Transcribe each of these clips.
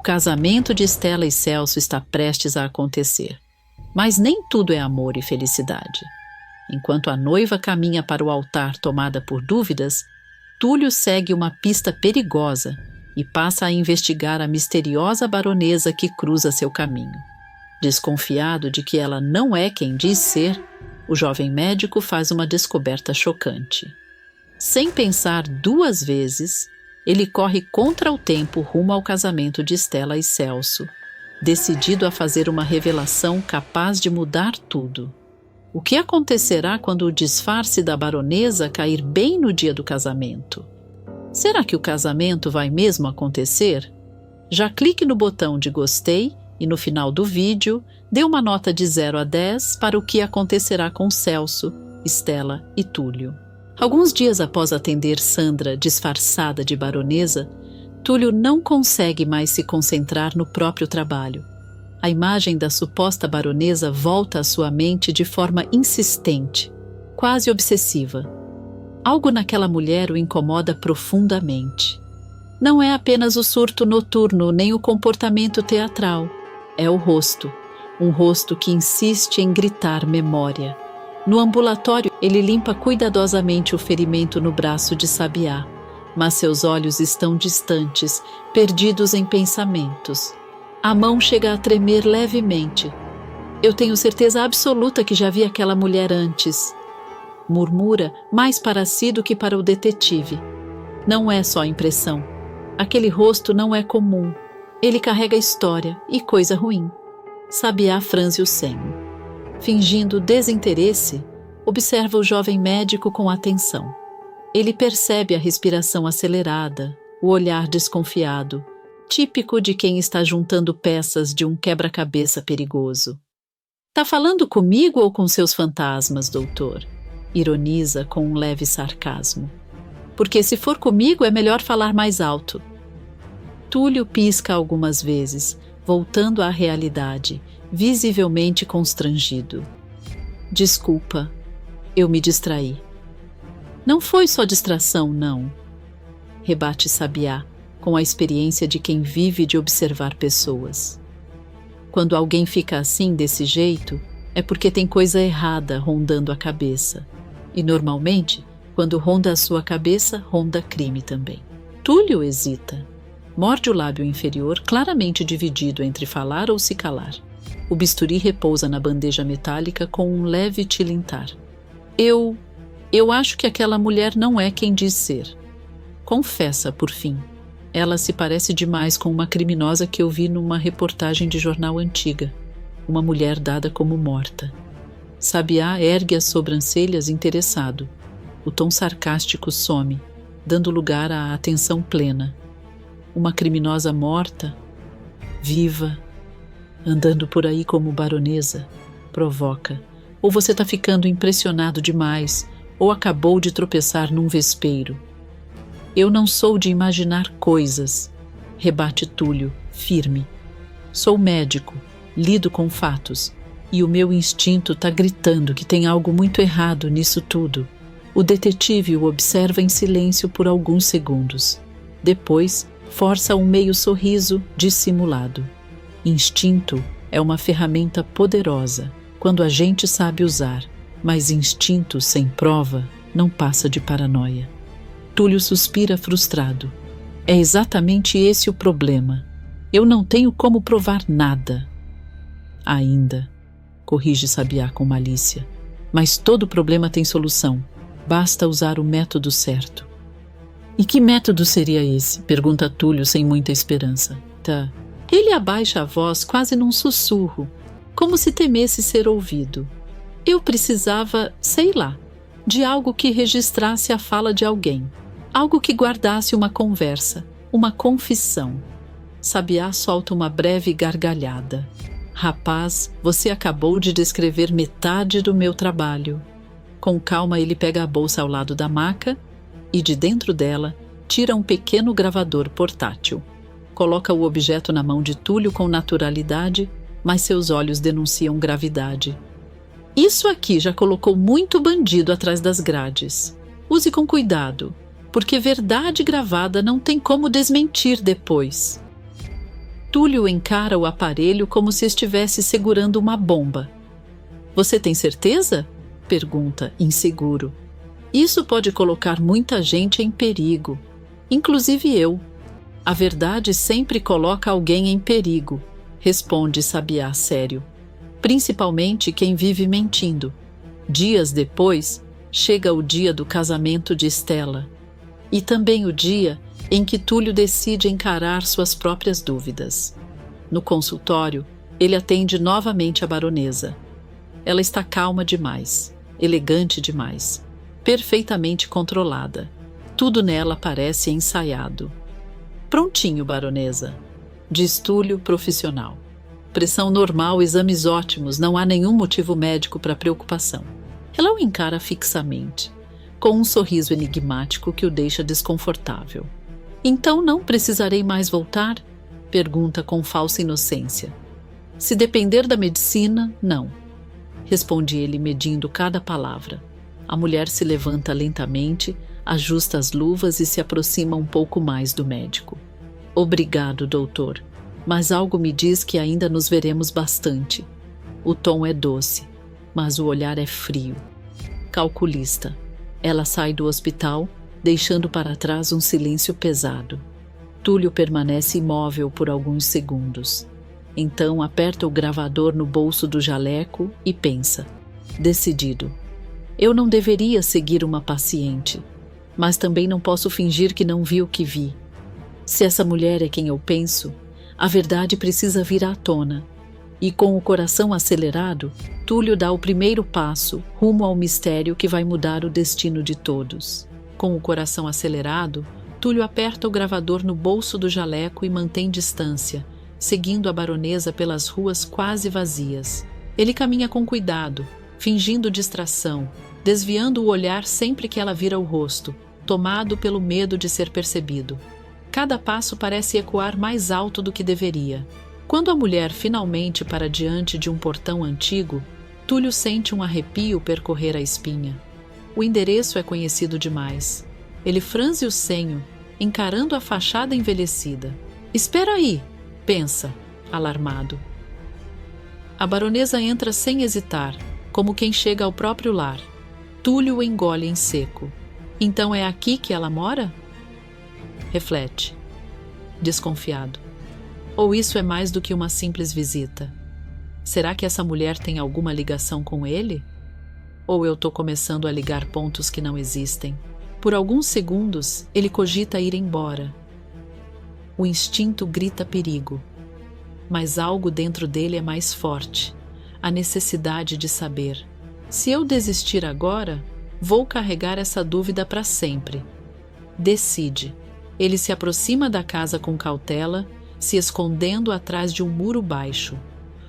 casamento de Stella e Celso está prestes a acontecer. Mas nem tudo é amor e felicidade. Enquanto a noiva caminha para o altar tomada por dúvidas, Túlio segue uma pista perigosa e passa a investigar a misteriosa baronesa que cruza seu caminho. Desconfiado de que ela não é quem diz ser, o jovem médico faz uma descoberta chocante. Sem pensar duas vezes, ele corre contra o tempo rumo ao casamento de Stella e Celso, decidido a fazer uma revelação capaz de mudar tudo. O que acontecerá quando o disfarce da baronesa cair bem no dia do casamento? Será que o casamento vai mesmo acontecer? Já clique no botão de gostei e no final do vídeo dê uma nota de 0 a 10 para o que acontecerá com Celso, Stella e Túlio. Alguns dias após atender Sandra disfarçada de baronesa, Túlio não consegue mais se concentrar no próprio trabalho. A imagem da suposta baronesa volta à sua mente de forma insistente, quase obsessiva. Algo naquela mulher o incomoda profundamente. Não é apenas o surto noturno nem o comportamento teatral. É o rosto, um rosto que insiste em gritar memória. No ambulatório, ele limpa cuidadosamente o ferimento no braço de Sabiá, mas seus olhos estão distantes, perdidos em pensamentos. A mão chega a tremer levemente. Eu tenho certeza absoluta que já vi aquela mulher antes. Murmura, mais para si do que para o detetive. Não é só impressão. Aquele rosto não é comum. Ele carrega história e coisa ruim. Sabiá franze o senho. Fingindo desinteresse, observa o jovem médico com atenção. Ele percebe a respiração acelerada, o olhar desconfiado, típico de quem está juntando peças de um quebra-cabeça perigoso. Tá falando comigo ou com seus fantasmas, doutor? Ironiza com um leve sarcasmo. Porque se for comigo é melhor falar mais alto. Túlio pisca algumas vezes, voltando à realidade, visivelmente constrangido. Desculpa, eu me distraí. Não foi só distração, não. Rebate Sabiá, com a experiência de quem vive de observar pessoas. Quando alguém fica assim, desse jeito, é porque tem coisa errada rondando a cabeça. E normalmente, quando ronda a sua cabeça, ronda crime também. Túlio hesita. Morde o lábio inferior, claramente dividido entre falar ou se calar. O bisturi repousa na bandeja metálica com um leve tilintar. Eu acho que aquela mulher não é quem diz ser. Confessa, por fim. Ela se parece demais com uma criminosa que eu vi numa reportagem de jornal antiga. Uma mulher dada como morta. Sabiá ergue as sobrancelhas interessado. O tom sarcástico some, dando lugar à atenção plena. Uma criminosa morta, viva, andando por aí como baronesa, provoca. Ou você está ficando impressionado demais, ou acabou de tropeçar num vespeiro. Eu não sou de imaginar coisas, rebate Túlio, firme. Sou médico, lido com fatos, e o meu instinto está gritando que tem algo muito errado nisso tudo. O detetive o observa em silêncio por alguns segundos. Depois, força um meio sorriso dissimulado. Instinto é uma ferramenta poderosa quando a gente sabe usar, mas instinto sem prova não passa de paranoia. Túlio suspira frustrado. É exatamente esse o problema. Eu não tenho como provar nada. Ainda, corrige Sabiá com malícia. Mas todo problema tem solução. Basta usar o método certo. E que método seria esse? Pergunta Túlio sem muita esperança. Tá. Ele abaixa a voz quase num sussurro, como se temesse ser ouvido. Eu precisava, sei lá, de algo que registrasse a fala de alguém. Algo que guardasse uma conversa, uma confissão. Sabiá solta uma breve gargalhada. Rapaz, você acabou de descrever metade do meu trabalho. Com calma ele pega a bolsa ao lado da maca e de dentro dela tira um pequeno gravador portátil. Coloca o objeto na mão de Túlio com naturalidade, mas seus olhos denunciam gravidade. Isso aqui já colocou muito bandido atrás das grades. Use com cuidado, porque verdade gravada não tem como desmentir depois. Túlio encara o aparelho como se estivesse segurando uma bomba. Você tem certeza? Pergunta, inseguro. Isso pode colocar muita gente em perigo, inclusive eu. A verdade sempre coloca alguém em perigo, responde Sabiá sério. Principalmente quem vive mentindo. Dias depois, chega o dia do casamento de Stella. E também o dia em que Túlio decide encarar suas próprias dúvidas. No consultório, ele atende novamente a baronesa. Ela está calma demais, elegante demais, perfeitamente controlada. Tudo nela parece ensaiado. Prontinho, baronesa, diz Túlio, profissional. Pressão normal, exames ótimos, não há nenhum motivo médico para preocupação. Ela o encara fixamente, com um sorriso enigmático que o deixa desconfortável. Então não precisarei mais voltar? Pergunta com falsa inocência. Se depender da medicina, não. Responde ele, medindo cada palavra. A mulher se levanta lentamente, ajusta as luvas e se aproxima um pouco mais do médico. Obrigado, doutor, mas algo me diz que ainda nos veremos bastante. O tom é doce, mas o olhar é frio. Calculista. Ela sai do hospital, deixando para trás um silêncio pesado. Túlio permanece imóvel por alguns segundos. Então aperta o gravador no bolso do jaleco e pensa. Decidido. Eu não deveria seguir uma paciente, mas também não posso fingir que não vi o que vi. Se essa mulher é quem eu penso, a verdade precisa vir à tona. E com o coração acelerado, Túlio dá o primeiro passo rumo ao mistério que vai mudar o destino de todos. Com o coração acelerado, Túlio aperta o gravador no bolso do jaleco e mantém distância, seguindo a baronesa pelas ruas quase vazias. Ele caminha com cuidado, fingindo distração, desviando o olhar sempre que ela vira o rosto, tomado pelo medo de ser percebido. Cada passo parece ecoar mais alto do que deveria. Quando a mulher finalmente para diante de um portão antigo, Túlio sente um arrepio percorrer a espinha. O endereço é conhecido demais. Ele franze o senho, encarando a fachada envelhecida. Espera aí, pensa, alarmado. A baronesa entra sem hesitar, como quem chega ao próprio lar. Túlio o engole em seco. Então é aqui que ela mora? Reflete, desconfiado. Ou isso é mais do que uma simples visita? Será que essa mulher tem alguma ligação com ele? Ou eu estou começando a ligar pontos que não existem? Por alguns segundos, ele cogita ir embora. O instinto grita perigo. Mas algo dentro dele é mais forte. A necessidade de saber. Se eu desistir agora, vou carregar essa dúvida para sempre. Decide. Ele se aproxima da casa com cautela, se escondendo atrás de um muro baixo.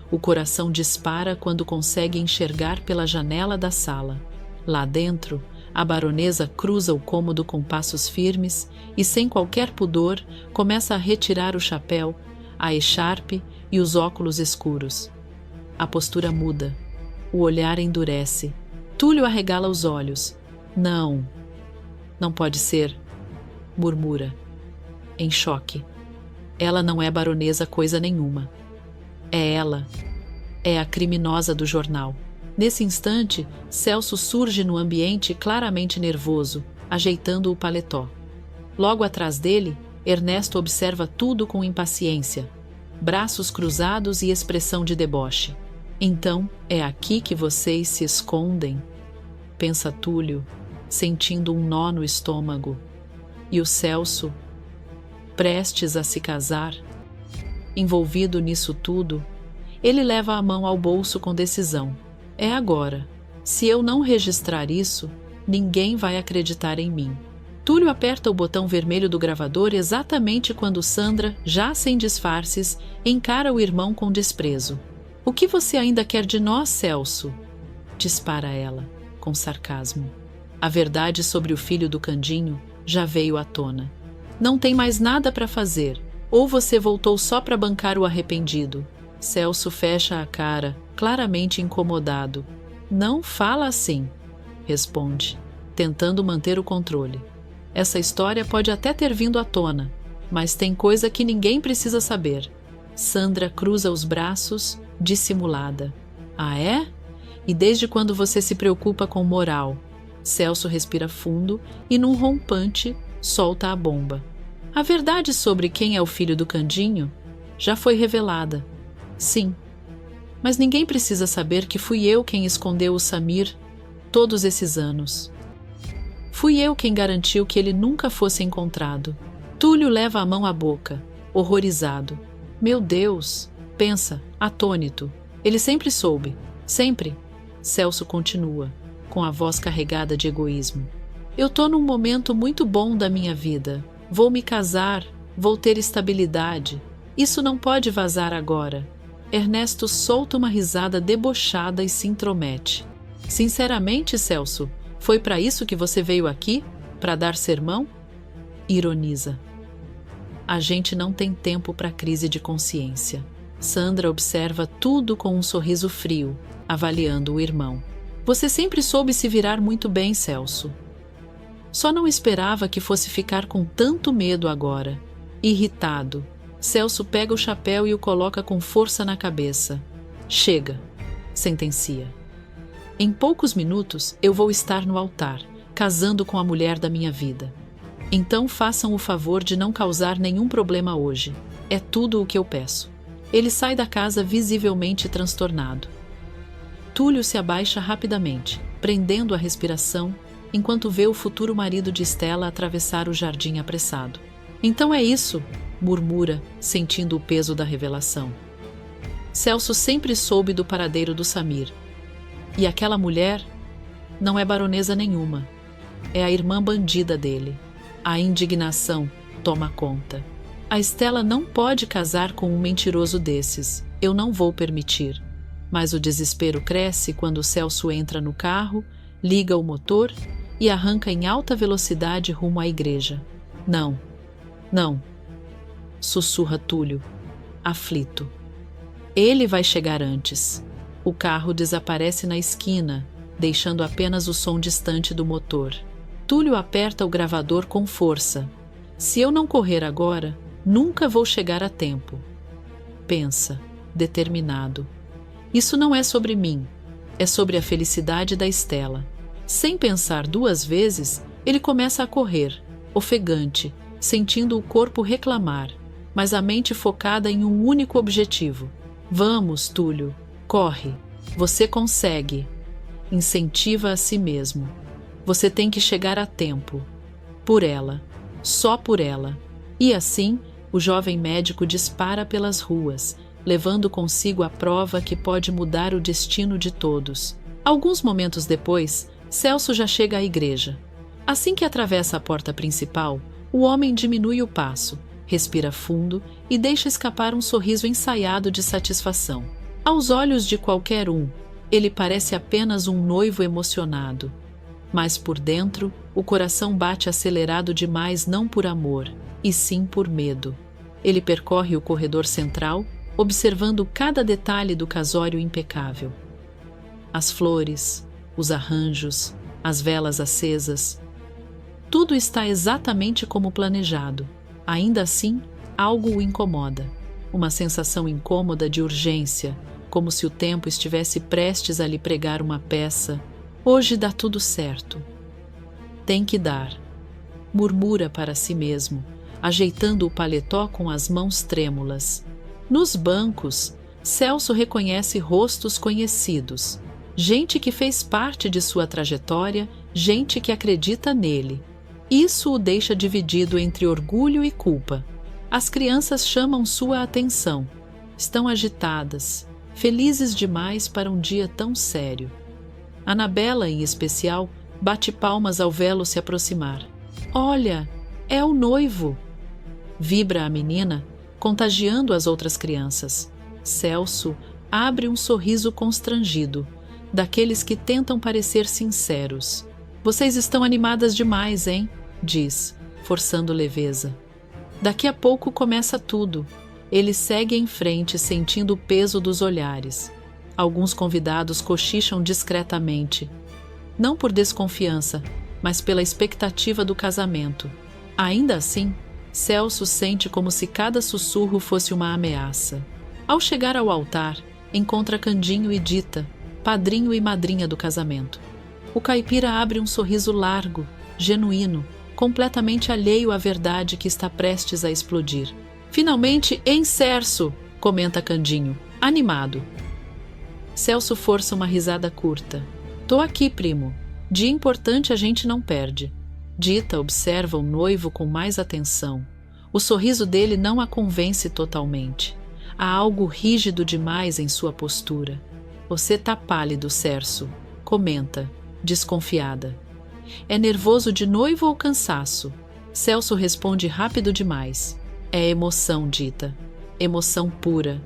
O coração dispara quando consegue enxergar pela janela da sala. Lá dentro, a baronesa cruza o cômodo com passos firmes e, sem qualquer pudor, começa a retirar o chapéu, a echarpe e os óculos escuros. A postura muda. O olhar endurece. Túlio arregala os olhos. Não. Não pode ser. Murmura. Em choque. Ela não é baronesa coisa nenhuma. É ela. É a criminosa do jornal. Nesse instante, Celso surge no ambiente claramente nervoso, ajeitando o paletó. Logo atrás dele, Ernesto observa tudo com impaciência, braços cruzados e expressão de deboche. Então, é aqui que vocês se escondem? Pensa Túlio, sentindo um nó no estômago. E o Celso, prestes a se casar, envolvido nisso tudo, ele leva a mão ao bolso com decisão. É agora. Se eu não registrar isso, ninguém vai acreditar em mim. Túlio aperta o botão vermelho do gravador exatamente quando Sandra, já sem disfarces, encara o irmão com desprezo. O que você ainda quer de nós, Celso? Dispara ela, com sarcasmo. A verdade sobre o filho do Candinho já veio à tona. Não tem mais nada para fazer. Ou você voltou só para bancar o arrependido? Celso fecha a cara, claramente incomodado. Não fala assim, responde, tentando manter o controle. Essa história pode até ter vindo à tona, mas tem coisa que ninguém precisa saber. Sandra cruza os braços, dissimulada. Ah, é? E desde quando você se preocupa com moral? Celso respira fundo e, num rompante, solta a bomba. A verdade sobre quem é o filho do Candinho já foi revelada. Sim. Mas ninguém precisa saber que fui eu quem escondeu o Samir todos esses anos. Fui eu quem garantiu que ele nunca fosse encontrado. Túlio leva a mão à boca, horrorizado. Meu Deus! Pensa, atônito. Ele sempre soube. Sempre. Celso continua, com a voz carregada de egoísmo. Eu tô num momento muito bom da minha vida. Vou me casar, vou ter estabilidade. Isso não pode vazar agora. Ernesto solta uma risada debochada e se intromete. Sinceramente, Celso, foi para isso que você veio aqui? Para dar sermão? Ironiza. A gente não tem tempo para crise de consciência. Sandra observa tudo com um sorriso frio, avaliando o irmão. Você sempre soube se virar muito bem, Celso. Só não esperava que fosse ficar com tanto medo agora. Irritado, Celso pega o chapéu e o coloca com força na cabeça. Chega, sentencia. Em poucos minutos eu vou estar no altar, casando com a mulher da minha vida. Então façam o favor de não causar nenhum problema hoje. É tudo o que eu peço. Ele sai da casa visivelmente transtornado. Túlio se abaixa rapidamente, prendendo a respiração, enquanto vê o futuro marido de Estela atravessar o jardim apressado. Então é isso, murmura, sentindo o peso da revelação. Celso sempre soube do paradeiro do Samir. E aquela mulher não é baronesa nenhuma. É a irmã bandida dele. A indignação toma conta. A Estela não pode casar com um mentiroso desses. Eu não vou permitir. Mas o desespero cresce quando Celso entra no carro, liga o motor e arranca em alta velocidade rumo à igreja. Não, não, sussurra Túlio, aflito. Ele vai chegar antes. O carro desaparece na esquina, deixando apenas o som distante do motor. Túlio aperta o gravador com força. Se eu não correr agora, nunca vou chegar a tempo. Pensa, determinado. Isso não é sobre mim, é sobre a felicidade da Estela. Sem pensar duas vezes, ele começa a correr, ofegante, sentindo o corpo reclamar, mas a mente focada em um único objetivo. Vamos, Túlio, corre, você consegue. Incentiva a si mesmo. Você tem que chegar a tempo. Por ela, só por ela. E assim, o jovem médico dispara pelas ruas, levando consigo a prova que pode mudar o destino de todos. Alguns momentos depois, Celso já chega à igreja. Assim que atravessa a porta principal, o homem diminui o passo, respira fundo e deixa escapar um sorriso ensaiado de satisfação. Aos olhos de qualquer um, ele parece apenas um noivo emocionado. Mas por dentro, o coração bate acelerado demais não por amor, e sim por medo. Ele percorre o corredor central, observando cada detalhe do casório impecável. As flores, os arranjos, as velas acesas. Tudo está exatamente como planejado. Ainda assim, algo o incomoda. Uma sensação incômoda de urgência, como se o tempo estivesse prestes a lhe pregar uma peça. Hoje dá tudo certo. Tem que dar. Murmura para si mesmo, ajeitando o paletó com as mãos trêmulas. Nos bancos, Celso reconhece rostos conhecidos. Gente que fez parte de sua trajetória, gente que acredita nele. Isso o deixa dividido entre orgulho e culpa. As crianças chamam sua atenção. Estão agitadas, felizes demais para um dia tão sério. Anabela, em especial, bate palmas ao velo se aproximar. Olha, é o noivo! Vibra a menina, contagiando as outras crianças. Celso abre um sorriso constrangido, daqueles que tentam parecer sinceros. Vocês estão animadas demais, hein? Diz, forçando leveza. Daqui a pouco começa tudo. Ele segue em frente, sentindo o peso dos olhares. Alguns convidados cochicham discretamente. Não por desconfiança, mas pela expectativa do casamento. Ainda assim, Celso sente como se cada sussurro fosse uma ameaça. Ao chegar ao altar, encontra Candinho e Dita, padrinho e madrinha do casamento. O caipira abre um sorriso largo, genuíno, completamente alheio à verdade que está prestes a explodir. Finalmente, em Cerso, comenta Candinho, animado. Celso força uma risada curta. Tô aqui, primo. Dia importante a gente não perde. Dita observa o noivo com mais atenção. O sorriso dele não a convence totalmente. Há algo rígido demais em sua postura. Você tá pálido, Cerso, comenta, desconfiada. É nervoso de noivo ou cansaço? Celso responde rápido demais. É emoção, Dita. Emoção pura.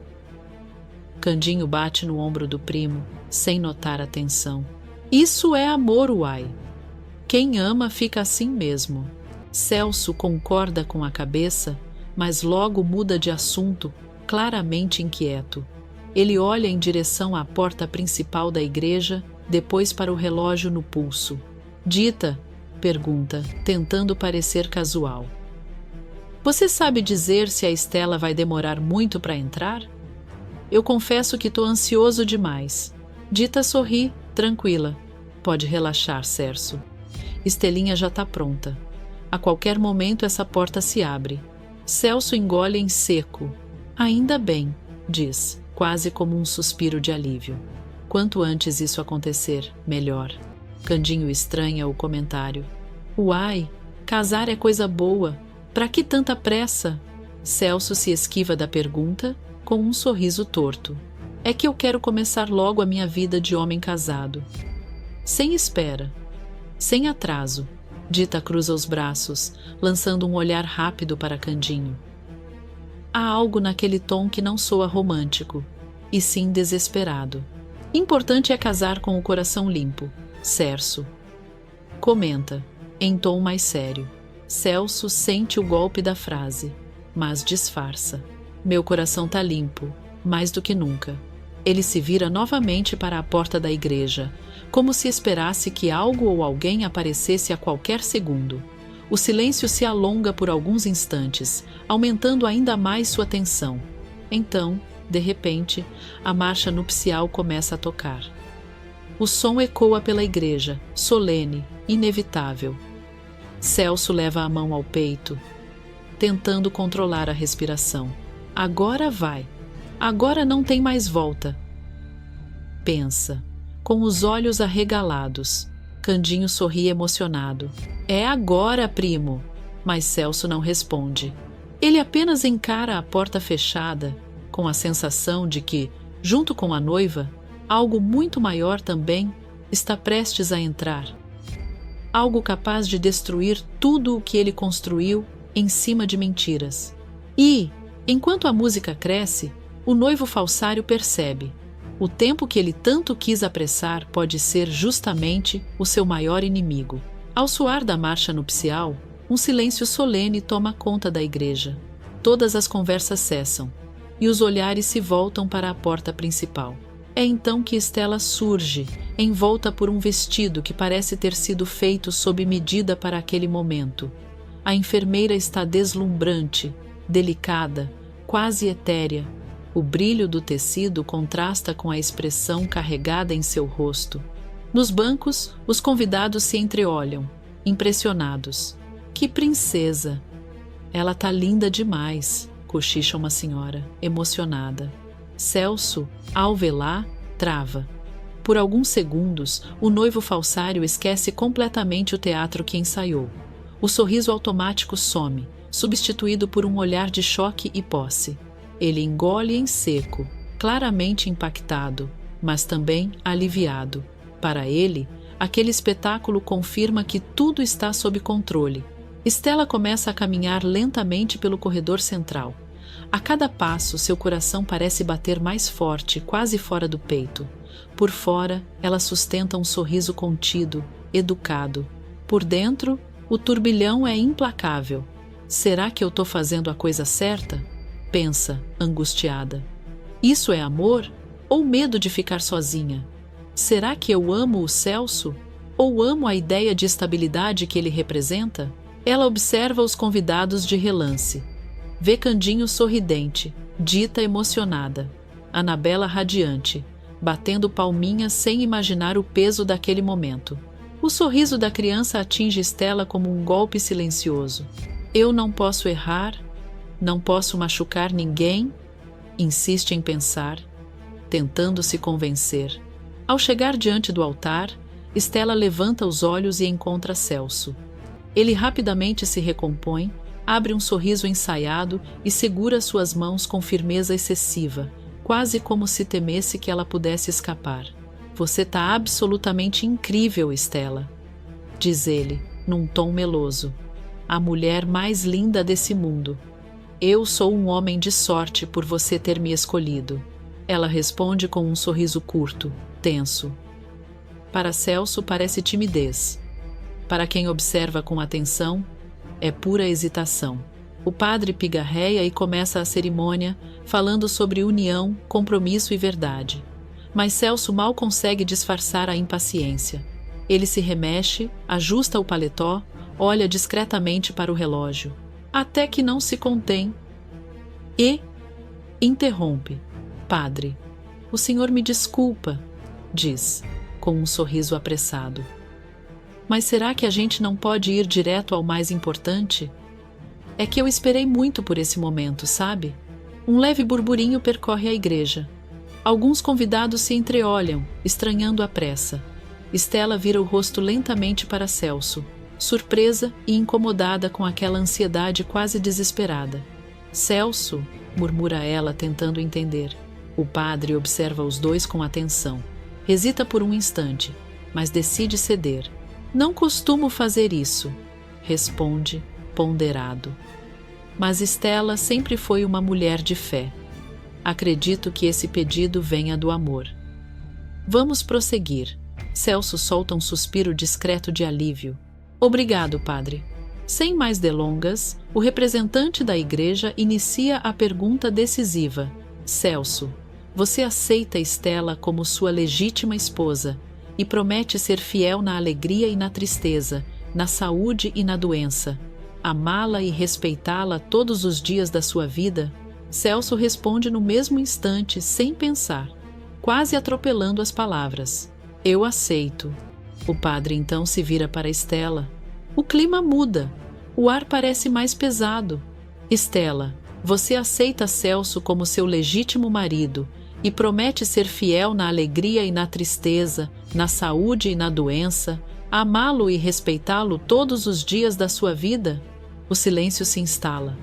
Candinho bate no ombro do primo, sem notar a tensão. Isso é amor, uai. Quem ama fica assim mesmo. Celso concorda com a cabeça, mas logo muda de assunto, claramente inquieto. Ele olha em direção à porta principal da igreja, depois para o relógio no pulso. Dita, pergunta, tentando parecer casual. Você sabe dizer se a Estela vai demorar muito para entrar? Eu confesso que estou ansioso demais. Dita sorri, tranquila. Pode relaxar, Cerso. Estelinha já está pronta. A qualquer momento essa porta se abre. Celso engole em seco. Ainda bem, diz, quase como um suspiro de alívio. Quanto antes isso acontecer, melhor. Candinho estranha o comentário. Uai, casar é coisa boa. Pra que tanta pressa? Celso se esquiva da pergunta com um sorriso torto. É que eu quero começar logo a minha vida de homem casado. Sem espera. Sem atraso. Dita cruza os braços, lançando um olhar rápido para Candinho. Há algo naquele tom que não soa romântico, e sim desesperado. Importante é casar com o coração limpo. Cerso. Comenta, em tom mais sério. Celso sente o golpe da frase, mas disfarça. Meu coração tá limpo, mais do que nunca. Ele se vira novamente para a porta da igreja, como se esperasse que algo ou alguém aparecesse a qualquer segundo. O silêncio se alonga por alguns instantes, aumentando ainda mais sua tensão. Então, de repente, a marcha nupcial começa a tocar. O som ecoa pela igreja, solene, inevitável. Celso leva a mão ao peito, tentando controlar a respiração. Agora vai. Agora não tem mais volta. Pensa, com os olhos arregalados. Candinho sorri emocionado. É agora, primo. Mas Celso não responde. Ele apenas encara a porta fechada, com a sensação de que, junto com a noiva, algo muito maior também está prestes a entrar. Algo capaz de destruir tudo o que ele construiu em cima de mentiras. E, enquanto a música cresce, o noivo falsário percebe. O tempo que ele tanto quis apressar pode ser justamente o seu maior inimigo. Ao soar da marcha nupcial, um silêncio solene toma conta da igreja. Todas as conversas cessam, e os olhares se voltam para a porta principal. É então que Estela surge, envolta por um vestido que parece ter sido feito sob medida para aquele momento. A enfermeira está deslumbrante, delicada, quase etérea. O brilho do tecido contrasta com a expressão carregada em seu rosto. Nos bancos, os convidados se entreolham, impressionados. Que princesa! Ela tá linda demais, cochicha uma senhora, emocionada. Celso, ao vê-la, trava. Por alguns segundos, o noivo falsário esquece completamente o teatro que ensaiou. O sorriso automático some, substituído por um olhar de choque e posse. Ele engole em seco, claramente impactado, mas também aliviado. Para ele, aquele espetáculo confirma que tudo está sob controle. Estela começa a caminhar lentamente pelo corredor central. A cada passo, seu coração parece bater mais forte, quase fora do peito. Por fora, ela sustenta um sorriso contido, educado. Por dentro, o turbilhão é implacável. Será que eu estou fazendo a coisa certa? Pensa, angustiada. Isso é amor ou medo de ficar sozinha? Será que eu amo o Celso ou amo a ideia de estabilidade que ele representa? Ela observa os convidados de relance. Vê Candinho sorridente, Dita emocionada, Anabela radiante, batendo palminhas sem imaginar o peso daquele momento. O sorriso da criança atinge Estela como um golpe silencioso. Eu não posso errar, não posso machucar ninguém, insiste em pensar, tentando se convencer. Ao chegar diante do altar, Estela levanta os olhos e encontra Celso. Ele rapidamente se recompõe, abre um sorriso ensaiado e segura suas mãos com firmeza excessiva, quase como se temesse que ela pudesse escapar. Você tá absolutamente incrível, Estela, diz ele, num tom meloso. A mulher mais linda desse mundo. Eu sou um homem de sorte por você ter me escolhido. Ela responde com um sorriso curto, tenso. Para Celso parece timidez. Para quem observa com atenção, é pura hesitação. O padre pigarreia e começa a cerimônia, falando sobre união, compromisso e verdade. Mas Celso mal consegue disfarçar a impaciência. Ele se remexe, ajusta o paletó, olha discretamente para o relógio, até que não se contém e interrompe. Padre, o senhor me desculpa, diz, com um sorriso apressado. Mas será que a gente não pode ir direto ao mais importante? É que eu esperei muito por esse momento, sabe? Um leve burburinho percorre a igreja. Alguns convidados se entreolham, estranhando a pressa. Estela vira o rosto lentamente para Celso, surpresa e incomodada com aquela ansiedade quase desesperada. Celso, murmura ela, tentando entender. O padre observa os dois com atenção. Hesita por um instante, mas decide ceder. Não costumo fazer isso, responde, ponderado. Mas Estela sempre foi uma mulher de fé. Acredito que esse pedido venha do amor. Vamos prosseguir. Celso solta um suspiro discreto de alívio. Obrigado, padre. Sem mais delongas, o representante da igreja inicia a pergunta decisiva. Celso, você aceita Estela como sua legítima esposa e promete ser fiel na alegria e na tristeza, na saúde e na doença, amá-la e respeitá-la todos os dias da sua vida? Celso responde no mesmo instante, sem pensar, quase atropelando as palavras. Eu aceito. O padre então se vira para Estela. O clima muda. O ar parece mais pesado. Estela, você aceita Celso como seu legítimo marido e promete ser fiel na alegria e na tristeza, na saúde e na doença, amá-lo e respeitá-lo todos os dias da sua vida? O silêncio se instala.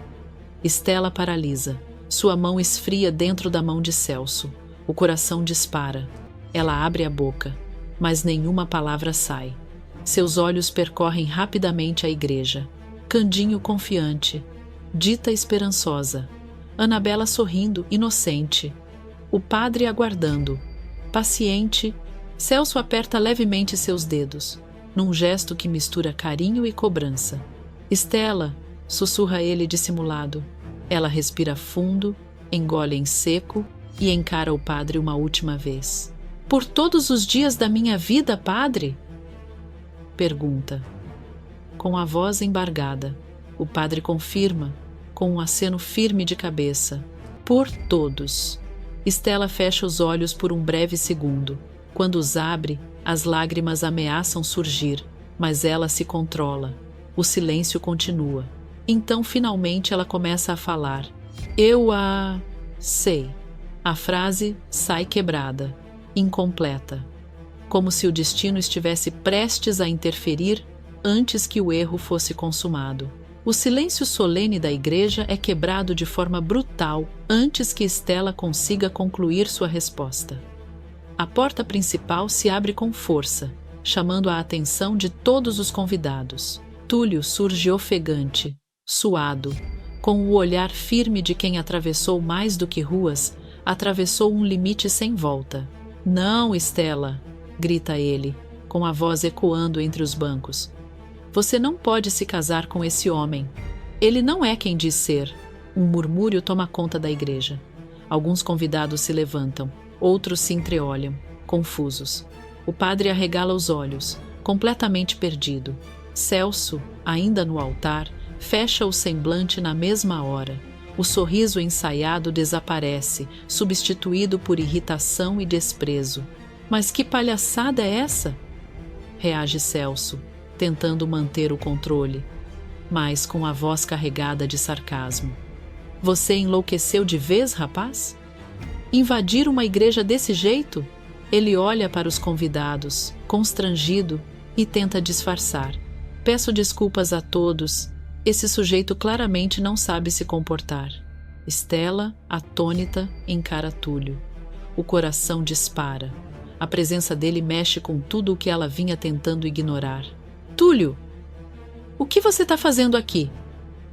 Estela paralisa. Sua mão esfria dentro da mão de Celso. O coração dispara. Ela abre a boca, mas nenhuma palavra sai. Seus olhos percorrem rapidamente a igreja. Candinho confiante, Dita esperançosa, Anabela sorrindo, inocente, o padre aguardando, paciente. Celso aperta levemente seus dedos, num gesto que mistura carinho e cobrança. Estela, sussurra ele dissimulado. Ela respira fundo, engole em seco e encara o padre uma última vez. Por todos os dias da minha vida, padre? Pergunta. Com a voz embargada, o padre confirma, com um aceno firme de cabeça. Por todos. Estela fecha os olhos por um breve segundo. Quando os abre, as lágrimas ameaçam surgir, mas ela se controla. O silêncio continua. Então, finalmente, ela começa a falar. Eu sei. A frase sai quebrada, incompleta, como se o destino estivesse prestes a interferir antes que o erro fosse consumado. O silêncio solene da igreja é quebrado de forma brutal antes que Estela consiga concluir sua resposta. A porta principal se abre com força, chamando a atenção de todos os convidados. Túlio surge ofegante, suado, com o olhar firme de quem atravessou mais do que ruas, atravessou um limite sem volta. Não, Estela, grita ele, com a voz ecoando entre os bancos. Você não pode se casar com esse homem. Ele não é quem diz ser. Um murmúrio toma conta da igreja. Alguns convidados se levantam, outros se entreolham, confusos. O padre arregala os olhos, completamente perdido. Celso, ainda no altar, fecha o semblante na mesma hora. O sorriso ensaiado desaparece, substituído por irritação e desprezo. Mas que palhaçada é essa? Reage Celso, tentando manter o controle, mas com a voz carregada de sarcasmo. Você enlouqueceu de vez, rapaz? Invadir uma igreja desse jeito? Ele olha para os convidados, constrangido, e tenta disfarçar. Peço desculpas a todos. Esse sujeito claramente não sabe se comportar. Estela, atônita, encara Túlio. O coração dispara. A presença dele mexe com tudo o que ela vinha tentando ignorar. Túlio! O que você está fazendo aqui?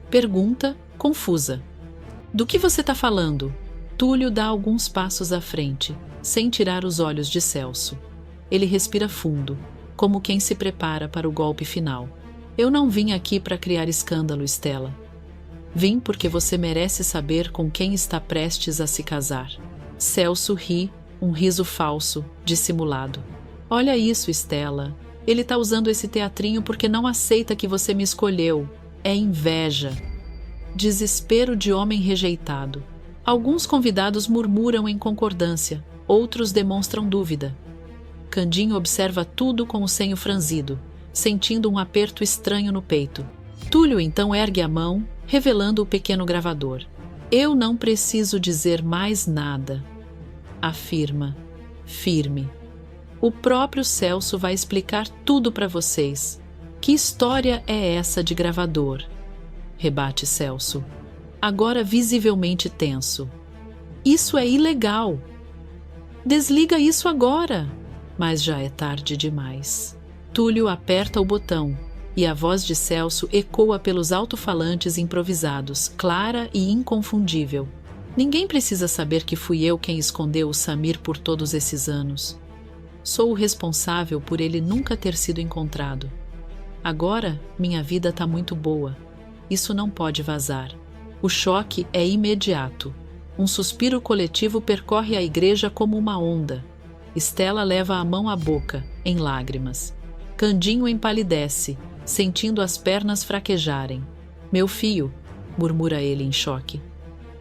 Pergunta, confusa. Do que você está falando? Túlio dá alguns passos à frente, sem tirar os olhos de Celso. Ele respira fundo, como quem se prepara para o golpe final. Eu não vim aqui para criar escândalo, Estela. Vim porque você merece saber com quem está prestes a se casar. Celso ri, um riso falso, dissimulado. Olha isso, Estela. Ele está usando esse teatrinho porque não aceita que você me escolheu. É inveja. Desespero de homem rejeitado. Alguns convidados murmuram em concordância, outros demonstram dúvida. Candinho observa tudo com o senho franzido, sentindo um aperto estranho no peito. Túlio então ergue a mão, revelando o pequeno gravador. Eu não preciso dizer mais nada, afirma, firme. O próprio Celso vai explicar tudo para vocês. Que história é essa de gravador? Rebate Celso, agora visivelmente tenso. Isso é ilegal. Desliga isso agora. Mas já é tarde demais. Túlio aperta o botão e a voz de Celso ecoa pelos alto-falantes improvisados, clara e inconfundível. Ninguém precisa saber que fui eu quem escondeu o Samir por todos esses anos. Sou o responsável por ele nunca ter sido encontrado. Agora, minha vida está muito boa. Isso não pode vazar. O choque é imediato. Um suspiro coletivo percorre a igreja como uma onda. Estela leva a mão à boca, em lágrimas. Candinho empalidece, sentindo as pernas fraquejarem. Meu filho, murmura ele em choque.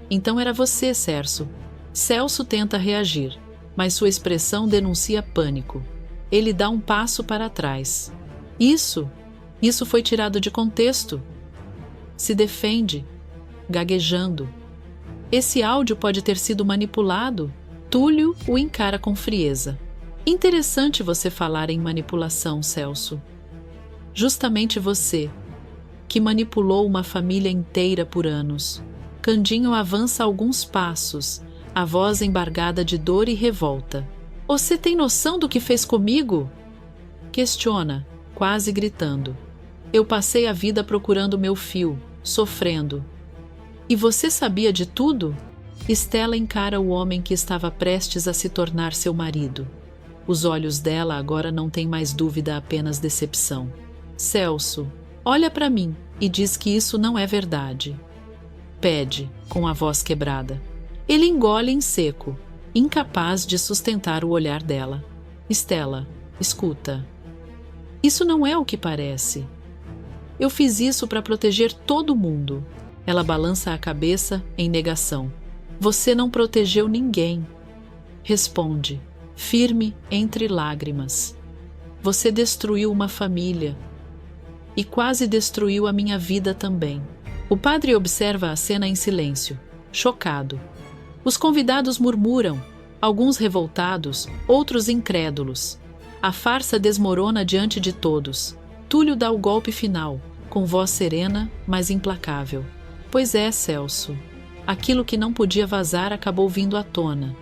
Então era você, Celso. Celso tenta reagir, mas sua expressão denuncia pânico. Ele dá um passo para trás. Isso foi tirado de contexto. Se defende, gaguejando. Esse áudio pode ter sido manipulado. Túlio o encara com frieza. Interessante você falar em manipulação, Celso. Justamente você, que manipulou uma família inteira por anos. Candinho avança alguns passos, a voz embargada de dor e revolta. Você tem noção do que fez comigo? Questiona, quase gritando. Eu passei a vida procurando meu fio, sofrendo. E você sabia de tudo? Estela encara o homem que estava prestes a se tornar seu marido. Os olhos dela agora não têm mais dúvida, apenas decepção. Celso, olha para mim e diz que isso não é verdade. Pede, com a voz quebrada. Ele engole em seco, incapaz de sustentar o olhar dela. Estela, escuta. Isso não é o que parece. Eu fiz isso para proteger todo mundo. Ela balança a cabeça em negação. Você não protegeu ninguém. Responde, firme entre lágrimas. Você destruiu uma família. E quase destruiu a minha vida também. O padre observa a cena em silêncio, chocado. Os convidados murmuram, alguns revoltados, outros incrédulos. A farsa desmorona diante de todos. Túlio dá o golpe final, com voz serena, mas implacável. Pois é, Celso. Aquilo que não podia vazar acabou vindo à tona.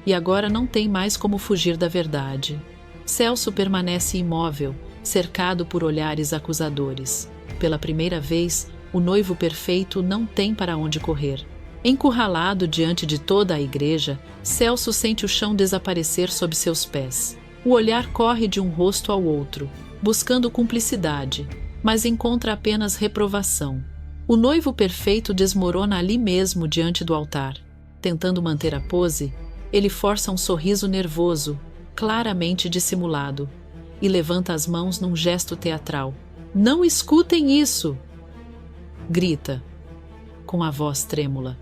E agora não tem mais como fugir da verdade. Celso permanece imóvel, cercado por olhares acusadores. Pela primeira vez, o noivo perfeito não tem para onde correr. Encurralado diante de toda a igreja, Celso sente o chão desaparecer sob seus pés. O olhar corre de um rosto ao outro, buscando cumplicidade, mas encontra apenas reprovação. O noivo perfeito desmorona ali mesmo diante do altar. Tentando manter a pose, ele força um sorriso nervoso, claramente dissimulado, e levanta as mãos num gesto teatral. Não escutem isso! Grita, com a voz trêmula.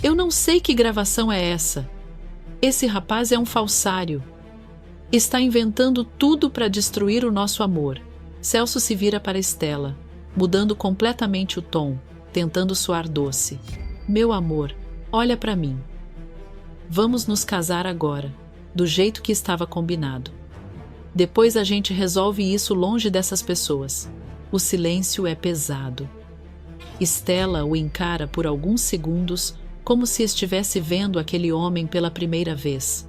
Eu não sei que gravação é essa. Esse rapaz é um falsário. Está inventando tudo para destruir o nosso amor. Celso se vira para Estela, mudando completamente o tom, tentando soar doce. Meu amor, olha para mim. Vamos nos casar agora, do jeito que estava combinado. Depois a gente resolve isso longe dessas pessoas. O silêncio é pesado. Estela o encara por alguns segundos, como se estivesse vendo aquele homem pela primeira vez.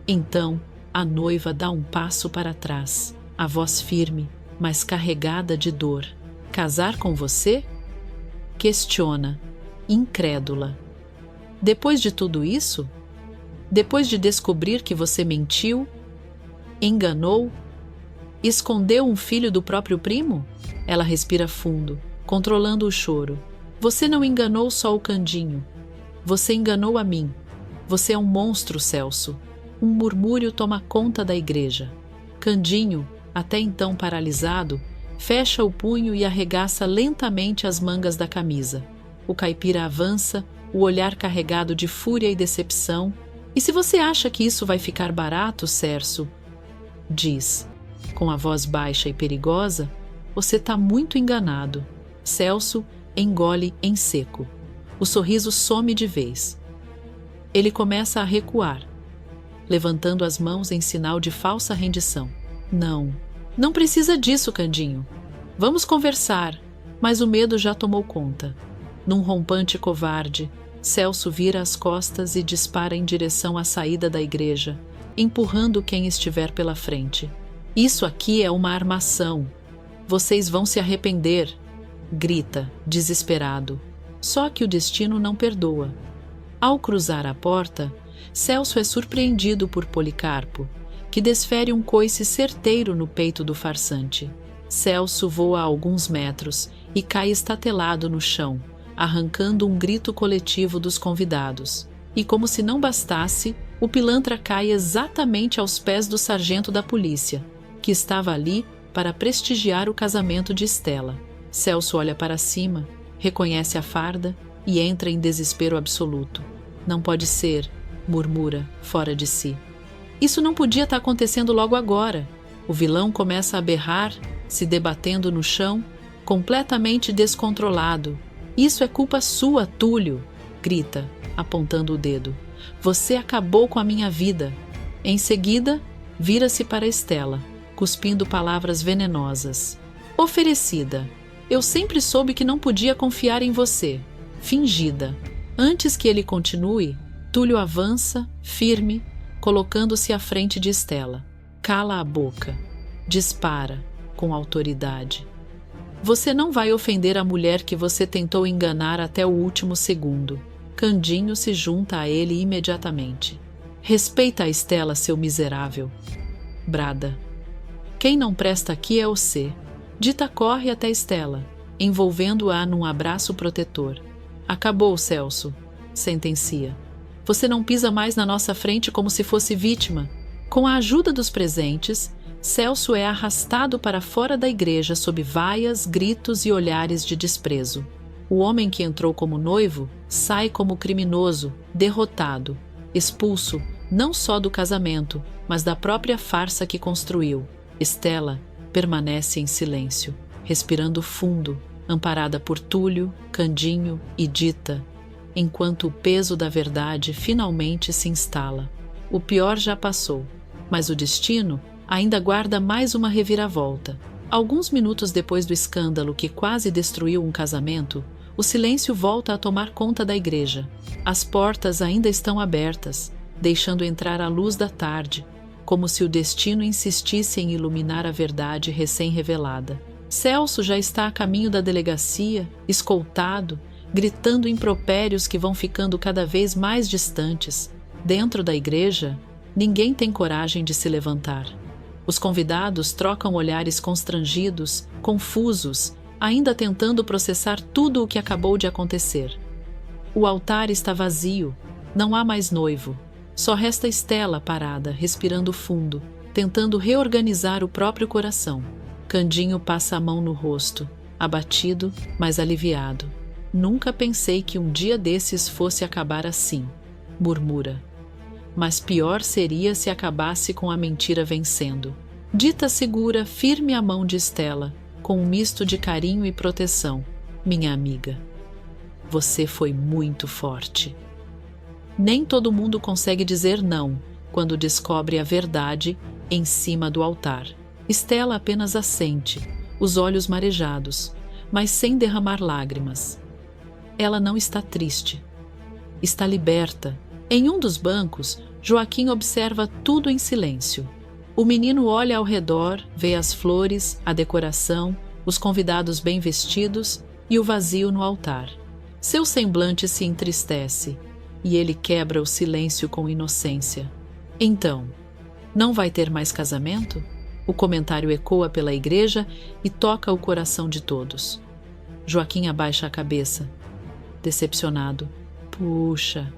Então, a noiva dá um passo para trás, a voz firme, mas carregada de dor. Casar com você? Questiona, incrédula. Depois de tudo isso? Depois de descobrir que você mentiu, enganou, escondeu um filho do próprio primo? Ela respira fundo, controlando o choro. Você não enganou só o Candinho. Você enganou a mim. Você é um monstro, Celso. Um murmúrio toma conta da igreja. Candinho, até então paralisado, fecha o punho e arregaça lentamente as mangas da camisa. O caipira avança, o olhar carregado de fúria e decepção. E se você acha que isso vai ficar barato, Celso? Diz, com a voz baixa e perigosa, você está muito enganado. Celso engole em seco. O sorriso some de vez. Ele começa a recuar, levantando as mãos em sinal de falsa rendição. Não precisa disso, Candinho. Vamos conversar, mas o medo já tomou conta. Num rompante covarde, Celso vira as costas e dispara em direção à saída da igreja, empurrando quem estiver pela frente. Isso aqui é uma armação. Vocês vão se arrepender, grita, desesperado. Só que o destino não perdoa. Ao cruzar a porta, Celso é surpreendido por Policarpo, que desfere um coice certeiro no peito do farsante. Celso voa a alguns metros e cai estatelado no chão, arrancando um grito coletivo dos convidados. E como se não bastasse, o pilantra cai exatamente aos pés do sargento da polícia, que estava ali para prestigiar o casamento de Estela. Celso olha para cima, reconhece a farda e entra em desespero absoluto. Não pode ser, murmura, fora de si. Isso não podia estar acontecendo logo agora. O vilão começa a berrar, se debatendo no chão, completamente descontrolado. Isso é culpa sua, Túlio, grita, apontando o dedo. Você acabou com a minha vida. Em seguida, vira-se para Estela, cuspindo palavras venenosas. Oferecida. Eu sempre soube que não podia confiar em você. Fingida. Antes que ele continue, Túlio avança, firme, colocando-se à frente de Estela. Cala a boca. Dispara, com autoridade. Você não vai ofender a mulher que você tentou enganar até o último segundo. Candinho se junta a ele imediatamente. Respeita a Estela, seu miserável. Brada. Quem não presta aqui é você. Dita corre até Estela, envolvendo-a num abraço protetor. Acabou, Celso, sentencia. Você não pisa mais na nossa frente como se fosse vítima. Com a ajuda dos presentes, Celso é arrastado para fora da igreja sob vaias, gritos e olhares de desprezo. O homem que entrou como noivo sai como criminoso, derrotado, expulso não só do casamento, mas da própria farsa que construiu. Estela permanece em silêncio, respirando fundo, amparada por Túlio, Candinho e Dita, enquanto o peso da verdade finalmente se instala. O pior já passou, mas o destino ainda guarda mais uma reviravolta. Alguns minutos depois do escândalo que quase destruiu um casamento, o silêncio volta a tomar conta da igreja. As portas ainda estão abertas, deixando entrar a luz da tarde, como se o destino insistisse em iluminar a verdade recém-revelada. Celso já está a caminho da delegacia, escoltado, gritando impropérios que vão ficando cada vez mais distantes. Dentro da igreja, ninguém tem coragem de se levantar. Os convidados trocam olhares constrangidos, confusos, ainda tentando processar tudo o que acabou de acontecer. O altar está vazio, não há mais noivo. Só resta Estela parada, respirando fundo, tentando reorganizar o próprio coração. Candinho passa a mão no rosto, abatido, mas aliviado. Nunca pensei que um dia desses fosse acabar assim, murmura. Mas pior seria se acabasse com a mentira vencendo. Dita segura firme a mão de Stella, com um misto de carinho e proteção. Minha amiga, você foi muito forte. Nem todo mundo consegue dizer não quando descobre a verdade em cima do altar. Stella apenas assente, os olhos marejados, mas sem derramar lágrimas. Ela não está triste. Está liberta. Em um dos bancos, Joaquim observa tudo em silêncio. O menino olha ao redor, vê as flores, a decoração, os convidados bem vestidos e o vazio no altar. Seu semblante se entristece e ele quebra o silêncio com inocência. Então, não vai ter mais casamento? O comentário ecoa pela igreja e toca o coração de todos. Joaquim abaixa a cabeça, decepcionado. Puxa,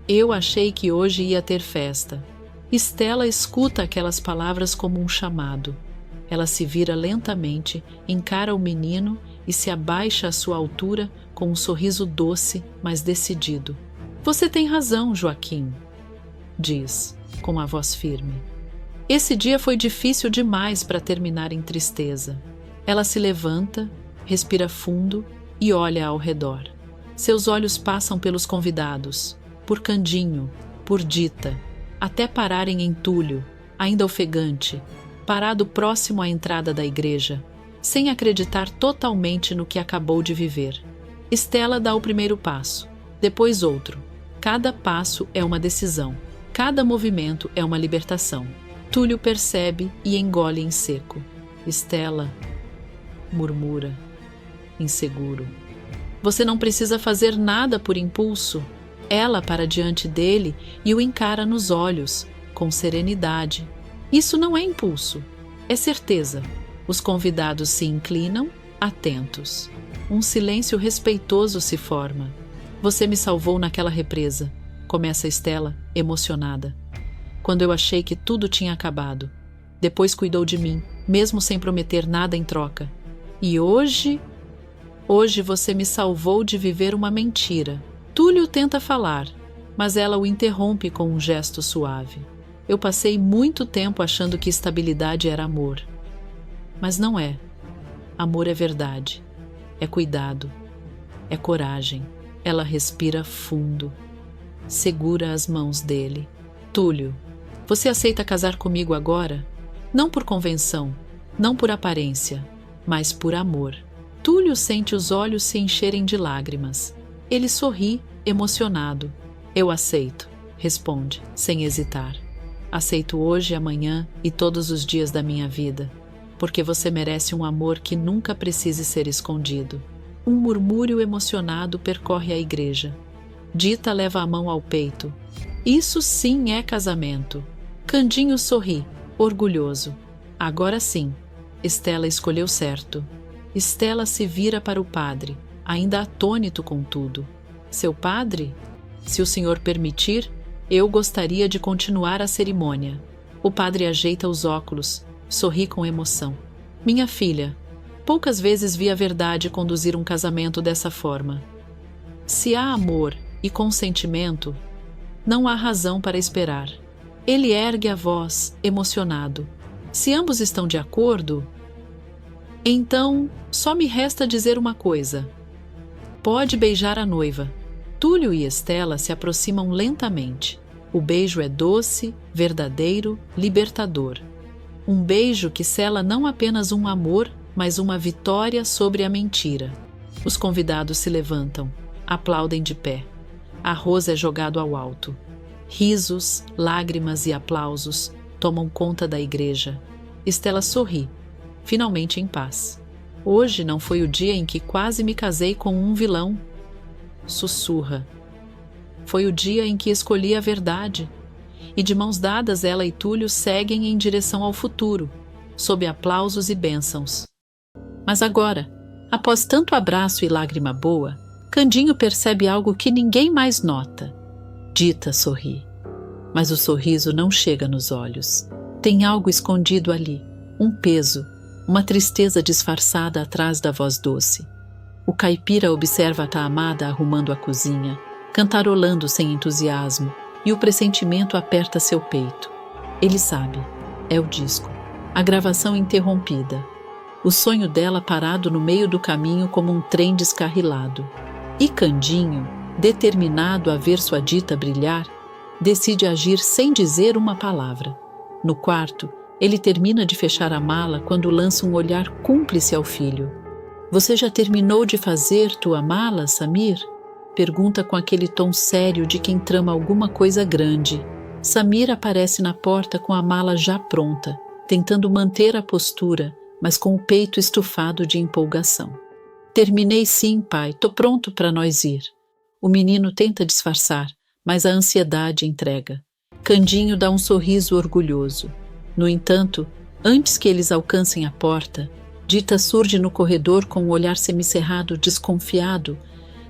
eu achei que hoje ia ter festa. Stella escuta aquelas palavras como um chamado. Ela se vira lentamente, encara o menino e se abaixa à sua altura com um sorriso doce, mas decidido. Você tem razão, Joaquim, diz, com a voz firme. Esse dia foi difícil demais para terminar em tristeza. Ela se levanta, respira fundo e olha ao redor. Seus olhos passam pelos convidados, por Candinho, por Dita, até pararem em Túlio, ainda ofegante, parado próximo à entrada da igreja, sem acreditar totalmente no que acabou de viver. Stella dá o primeiro passo, depois outro. Cada passo é uma decisão, cada movimento é uma libertação. Túlio percebe e engole em seco. Stella murmura, inseguro. Você não precisa fazer nada por impulso. Ela para diante dele e o encara nos olhos, com serenidade. Isso não é impulso, é certeza. Os convidados se inclinam, atentos. Um silêncio respeitoso se forma. Você me salvou naquela represa, começa Stella, emocionada. Quando eu achei que tudo tinha acabado. Depois cuidou de mim, mesmo sem prometer nada em troca. E hoje você me salvou de viver uma mentira. Túlio tenta falar, mas ela o interrompe com um gesto suave. Eu passei muito tempo achando que estabilidade era amor. Mas não é. Amor é verdade, é cuidado, é coragem. Ela respira fundo, segura as mãos dele. Túlio, você aceita casar comigo agora? Não por convenção, não por aparência, mas por amor. Túlio sente os olhos se encherem de lágrimas. Ele sorri, emocionado. Eu aceito, responde, sem hesitar. Aceito hoje, amanhã e todos os dias da minha vida, porque você merece um amor que nunca precise ser escondido. Um murmúrio emocionado percorre a igreja. Dita leva a mão ao peito. Isso sim é casamento. Candinho sorri, orgulhoso. Agora sim, Stella escolheu certo. Stella se vira para o padre, ainda atônito com tudo. Seu padre? Se o senhor permitir, eu gostaria de continuar a cerimônia. O padre ajeita os óculos, sorri com emoção. Minha filha, poucas vezes vi a verdade conduzir um casamento dessa forma. Se há amor e consentimento, não há razão para esperar. Ele ergue a voz, emocionado. Se ambos estão de acordo, então só me resta dizer uma coisa. Pode beijar a noiva. Túlio e Stella se aproximam lentamente. O beijo é doce, verdadeiro, libertador. Um beijo que sela não apenas um amor, mas uma vitória sobre a mentira. Os convidados se levantam, aplaudem de pé. Arroz é jogado ao alto. Risos, lágrimas e aplausos tomam conta da igreja. Stella sorri, finalmente em paz. Hoje não foi o dia em que quase me casei com um vilão. Sussurra. Foi o dia em que escolhi a verdade. E de mãos dadas ela e Túlio seguem em direção ao futuro, sob aplausos e bênçãos. Mas agora, após tanto abraço e lágrima boa, Candinho percebe algo que ninguém mais nota. Dita sorri. Mas o sorriso não chega nos olhos. Tem algo escondido ali, um peso, uma tristeza disfarçada atrás da voz doce. O caipira observa a Taamada arrumando a cozinha, cantarolando sem entusiasmo, e o pressentimento aperta seu peito. Ele sabe, é o disco, a gravação interrompida, o sonho dela parado no meio do caminho como um trem descarrilado. E Candinho, determinado a ver sua Dita brilhar, decide agir sem dizer uma palavra. No quarto, ele termina de fechar a mala quando lança um olhar cúmplice ao filho. "Você já terminou de fazer tua mala, Samir?" Pergunta com aquele tom sério de quem trama alguma coisa grande. Samir aparece na porta com a mala já pronta, tentando manter a postura, mas com o peito estufado de empolgação. "Terminei sim, pai, tô pronto para nós ir." O menino tenta disfarçar, mas a ansiedade entrega. Candinho dá um sorriso orgulhoso. No entanto, antes que eles alcancem a porta, Dita surge no corredor com um olhar semicerrado desconfiado,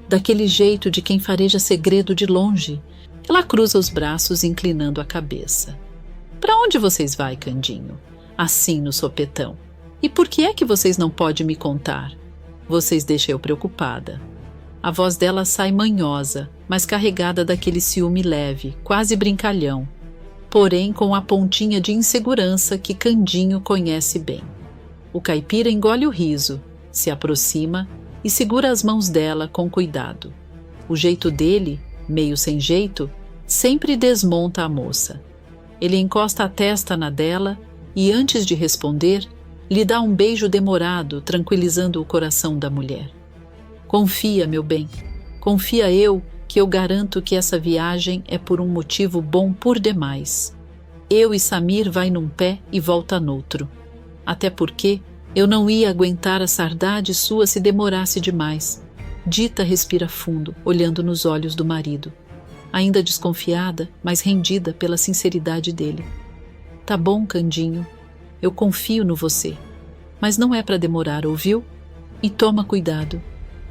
daquele jeito de quem fareja segredo de longe. Ela cruza os braços, inclinando a cabeça. "Para onde vocês vai, Candinho? Assim no sopetão. E por que é que vocês não podem me contar? Vocês deixam eu preocupada." A voz dela sai manhosa, mas carregada daquele ciúme leve, quase brincalhão, porém com a pontinha de insegurança que Candinho conhece bem. O caipira engole o riso, se aproxima e segura as mãos dela com cuidado. O jeito dele, meio sem jeito, sempre desmonta a moça. Ele encosta a testa na dela e, antes de responder, lhe dá um beijo demorado, tranquilizando o coração da mulher. "Confia, meu bem, confia que eu garanto que essa viagem é por um motivo bom por demais. Eu e Samir vai num pé e volta noutro. Até porque eu não ia aguentar a saudade sua se demorasse demais." Dita respira fundo, olhando nos olhos do marido, ainda desconfiada, mas rendida pela sinceridade dele. "Tá bom, Candinho, eu confio no você, mas não é para demorar, ouviu? E toma cuidado."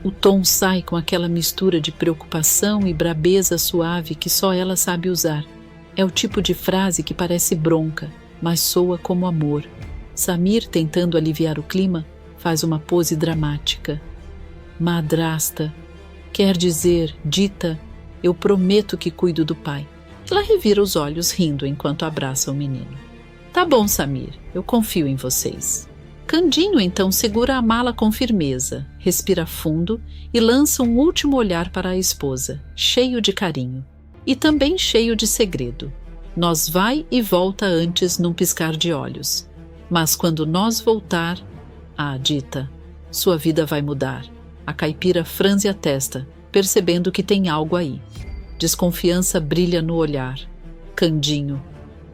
O tom sai com aquela mistura de preocupação e brabeza suave que só ela sabe usar. É o tipo de frase que parece bronca, mas soa como amor. Samir, tentando aliviar o clima, faz uma pose dramática. "Madrasta, quer dizer, Dita, eu prometo que cuido do pai." Ela revira os olhos rindo enquanto abraça o menino. "Tá bom, Samir, eu confio em vocês." Candinho então segura a mala com firmeza, respira fundo e lança um último olhar para a esposa, cheio de carinho. E também cheio de segredo. Nós vai e volta antes num piscar de olhos. Mas quando nós voltar... Ah, Dita, sua vida vai mudar. A caipira franze a testa, percebendo que tem algo aí. Desconfiança brilha no olhar. "Candinho,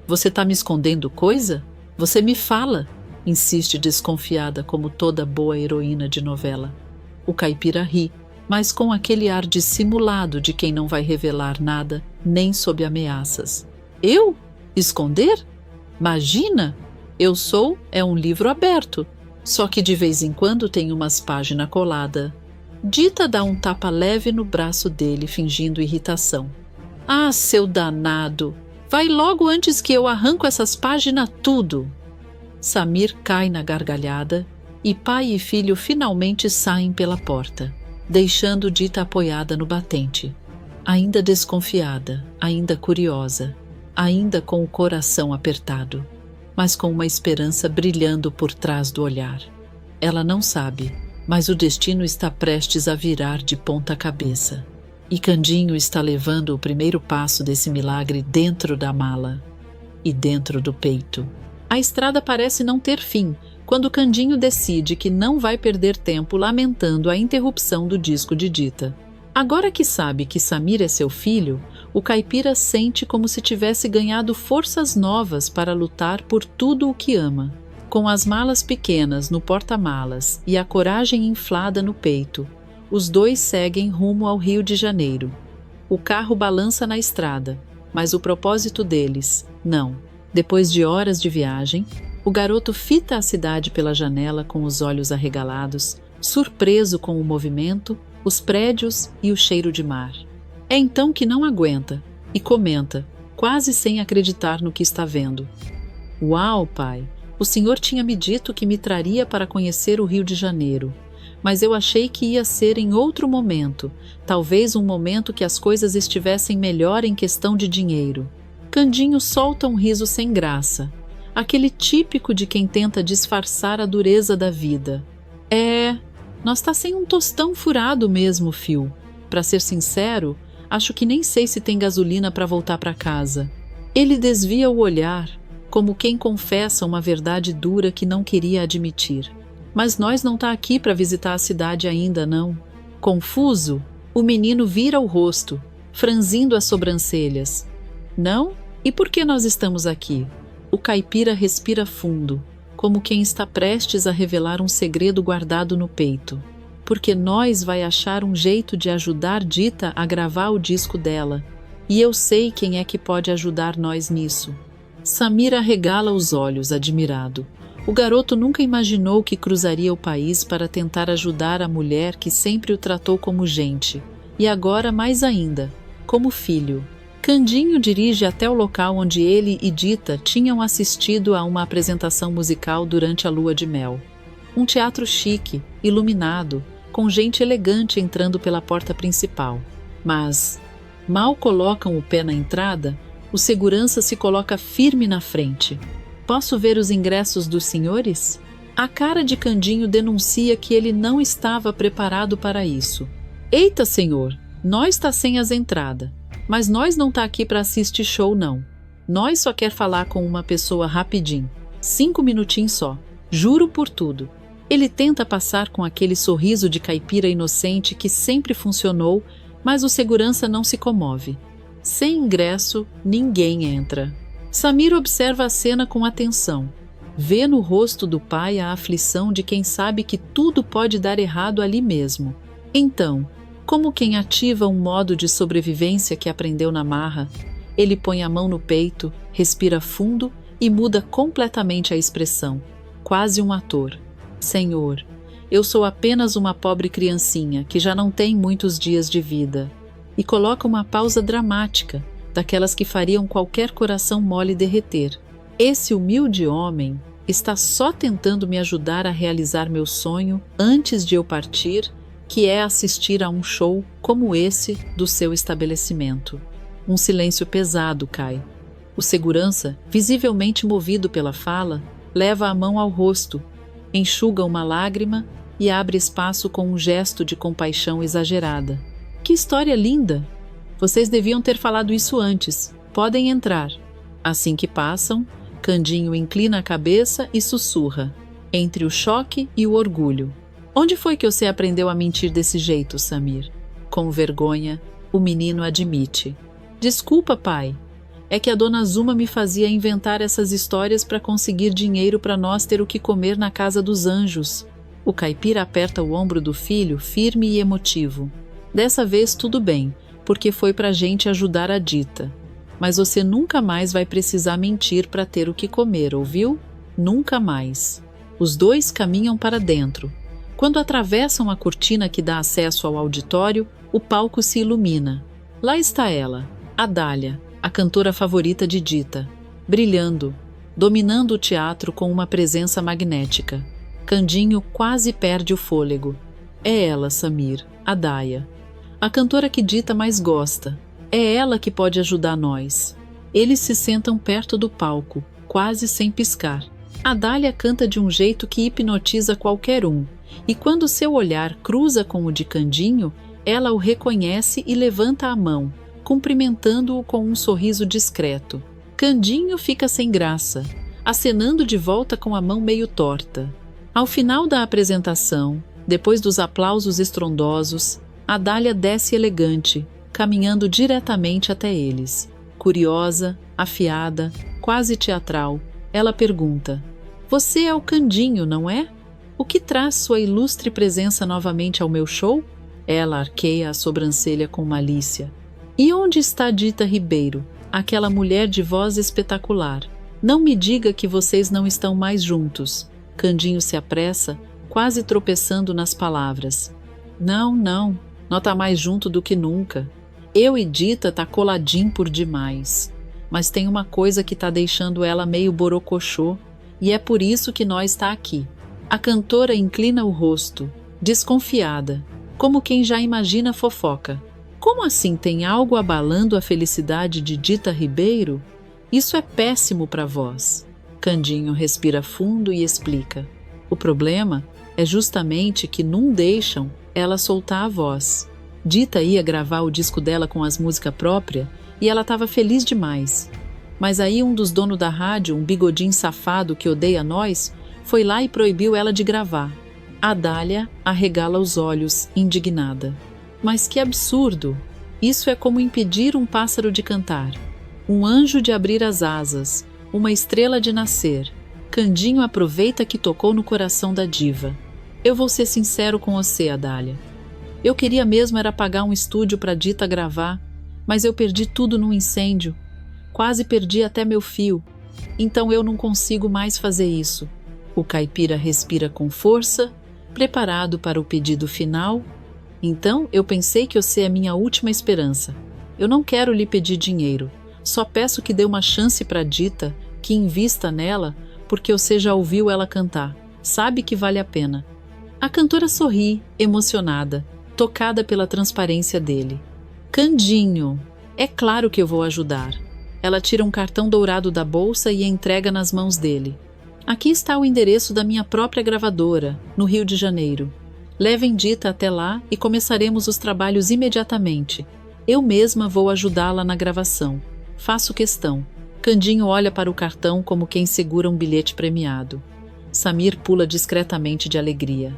você tá me escondendo coisa? Você me fala!" Insiste desconfiada como toda boa heroína de novela. O caipira ri, mas com aquele ar dissimulado de quem não vai revelar nada, nem sob ameaças. "Eu? Esconder? Imagina! Eu sou um livro aberto, só que de vez em quando tem umas páginas coladas." Dita dá um tapa leve no braço dele, fingindo irritação. "Ah, seu danado! Vai logo antes que eu arranco essas páginas tudo!" Samir cai na gargalhada e pai e filho finalmente saem pela porta, deixando Dita apoiada no batente, ainda desconfiada, ainda curiosa, ainda com o coração apertado, mas com uma esperança brilhando por trás do olhar. Ela não sabe, mas o destino está prestes a virar de ponta cabeça, e Candinho está levando o primeiro passo desse milagre dentro da mala e dentro do peito. A estrada parece não ter fim quando Candinho decide que não vai perder tempo lamentando a interrupção do disco de Dita. Agora que sabe que Samir é seu filho, o caipira sente como se tivesse ganhado forças novas para lutar por tudo o que ama. Com as malas pequenas no porta-malas e a coragem inflada no peito, os dois seguem rumo ao Rio de Janeiro. O carro balança na estrada, mas o propósito deles, não. Depois de horas de viagem, o garoto fita a cidade pela janela com os olhos arregalados, surpreso com o movimento, os prédios e o cheiro de mar. É então que não aguenta e comenta, quase sem acreditar no que está vendo. "Uau, pai, O senhor tinha me dito que me traria para conhecer o Rio de Janeiro, mas eu achei que ia ser em outro momento, talvez um momento que as coisas estivessem melhor em questão de dinheiro. Candinho solta um riso sem graça, aquele típico de quem tenta disfarçar a dureza da vida. Nós tá sem um tostão furado mesmo, fio. Para ser sincero, acho que nem sei se tem gasolina para voltar para casa. Ele desvia o olhar, como quem confessa uma verdade dura que não queria admitir. Mas nós não tá aqui para visitar a cidade ainda, não. Confuso, o menino vira o rosto, franzindo as sobrancelhas. Não? E por que nós estamos aqui? O caipira respira fundo, como quem está prestes a revelar um segredo guardado no peito. Porque nós vai achar um jeito de ajudar Dita a gravar o disco dela. E eu sei quem é que pode ajudar nós nisso. Samir arregala os olhos, admirado. O garoto nunca imaginou que cruzaria o país para tentar ajudar a mulher que sempre o tratou como gente. E agora mais ainda, como filho. Candinho dirige até o local onde ele e Dita tinham assistido a uma apresentação musical durante a lua de mel. Um teatro chique, iluminado, com gente elegante entrando pela porta principal. Mas, mal colocam o pé na entrada, o segurança se coloca firme na frente. Posso ver os ingressos dos senhores? A cara de Candinho denuncia que ele não estava preparado para isso. Eita, senhor, nós tá sem as entradas. Mas nós não tá aqui para assistir show, não. Nós só quer falar com uma pessoa rapidinho. 5 minutinhos só. Juro por tudo. Ele tenta passar com aquele sorriso de caipira inocente que sempre funcionou, mas o segurança não se comove. Sem ingresso, ninguém entra. Samir observa a cena com atenção. Vê no rosto do pai a aflição de quem sabe que tudo pode dar errado ali mesmo. Então, como quem ativa um modo de sobrevivência que aprendeu na marra, ele põe a mão no peito, respira fundo e muda completamente a expressão, quase um ator. Senhor, eu sou apenas uma pobre criancinha que já não tem muitos dias de vida. E coloca uma pausa dramática, daquelas que fariam qualquer coração mole derreter. Esse humilde homem está só tentando me ajudar a realizar meu sonho antes de eu partir, que é assistir a um show como esse do seu estabelecimento. Um silêncio pesado cai. O segurança, visivelmente movido pela fala, leva a mão ao rosto, enxuga uma lágrima e abre espaço com um gesto de compaixão exagerada. Que história linda! Vocês deviam ter falado isso antes. Podem entrar. Assim que passam, Candinho inclina a cabeça e sussurra, entre o choque e o orgulho. Onde foi que você aprendeu a mentir desse jeito, Samir? Com vergonha, o menino admite. Desculpa, pai. É que a dona Zuma me fazia inventar essas histórias para conseguir dinheiro para nós ter o que comer na casa dos anjos. O caipira aperta o ombro do filho, firme e emotivo. Dessa vez tudo bem, porque foi pra gente ajudar a Dita. Mas você nunca mais vai precisar mentir para ter o que comer, ouviu? Nunca mais. Os dois caminham para dentro. Quando atravessam a cortina que dá acesso ao auditório, o palco se ilumina. Lá está ela, a Dália, a cantora favorita de Dita, brilhando, dominando o teatro com uma presença magnética. Candinho quase perde o fôlego. É ela, Samir, a Daia. A cantora que Dita mais gosta. É ela que pode ajudar nós. Eles se sentam perto do palco, quase sem piscar. A Dália canta de um jeito que hipnotiza qualquer um, e quando seu olhar cruza com o de Candinho, ela o reconhece e levanta a mão, cumprimentando-o com um sorriso discreto. Candinho fica sem graça, acenando de volta com a mão meio torta. Ao final da apresentação, depois dos aplausos estrondosos, a Dália desce elegante, caminhando diretamente até eles. Curiosa, afiada, quase teatral, ela pergunta: "Você é o Candinho, não é? O que traz sua ilustre presença novamente ao meu show?" Ela arqueia a sobrancelha com malícia. "E onde está Dita Ribeiro, aquela mulher de voz espetacular? Não me diga que vocês não estão mais juntos." Candinho se apressa, quase tropeçando nas palavras. Não, nós tá mais junto do que nunca. Eu e Dita tá coladinho por demais. Mas tem uma coisa que tá deixando ela meio borocochô, e é por isso que nós está aqui. A cantora inclina o rosto, desconfiada, como quem já imagina fofoca. Como assim tem algo abalando a felicidade de Dita Ribeiro? Isso é péssimo para vós. Candinho respira fundo e explica. O problema é justamente que não deixam ela soltar a voz. Dita ia gravar o disco dela com as músicas próprias e ela estava feliz demais. Mas aí um dos donos da rádio, um bigodinho safado que odeia nós, foi lá e proibiu ela de gravar. A Dália arregala os olhos, indignada. Mas que absurdo! Isso é como impedir um pássaro de cantar, um anjo de abrir as asas, uma estrela de nascer. Candinho aproveita que tocou no coração da diva. Eu vou ser sincero com você, Adália. Eu queria mesmo era pagar um estúdio para Dita gravar, mas eu perdi tudo num incêndio. Quase perdi até meu fio. Então eu não consigo mais fazer isso. O caipira respira com força, preparado para o pedido final. Então eu pensei que você é minha última esperança. Eu não quero lhe pedir dinheiro. Só peço que dê uma chance para Dita, que invista nela, porque você já ouviu ela cantar. Sabe que vale a pena. A cantora sorri, emocionada, tocada pela transparência dele. Candinho, é claro que eu vou ajudar. Ela tira um cartão dourado da bolsa e entrega nas mãos dele. Aqui está o endereço da minha própria gravadora, no Rio de Janeiro. Levem Dita até lá e começaremos os trabalhos imediatamente. Eu mesma vou ajudá-la na gravação. Faço questão. Candinho olha para o cartão como quem segura um bilhete premiado. Samir pula discretamente de alegria.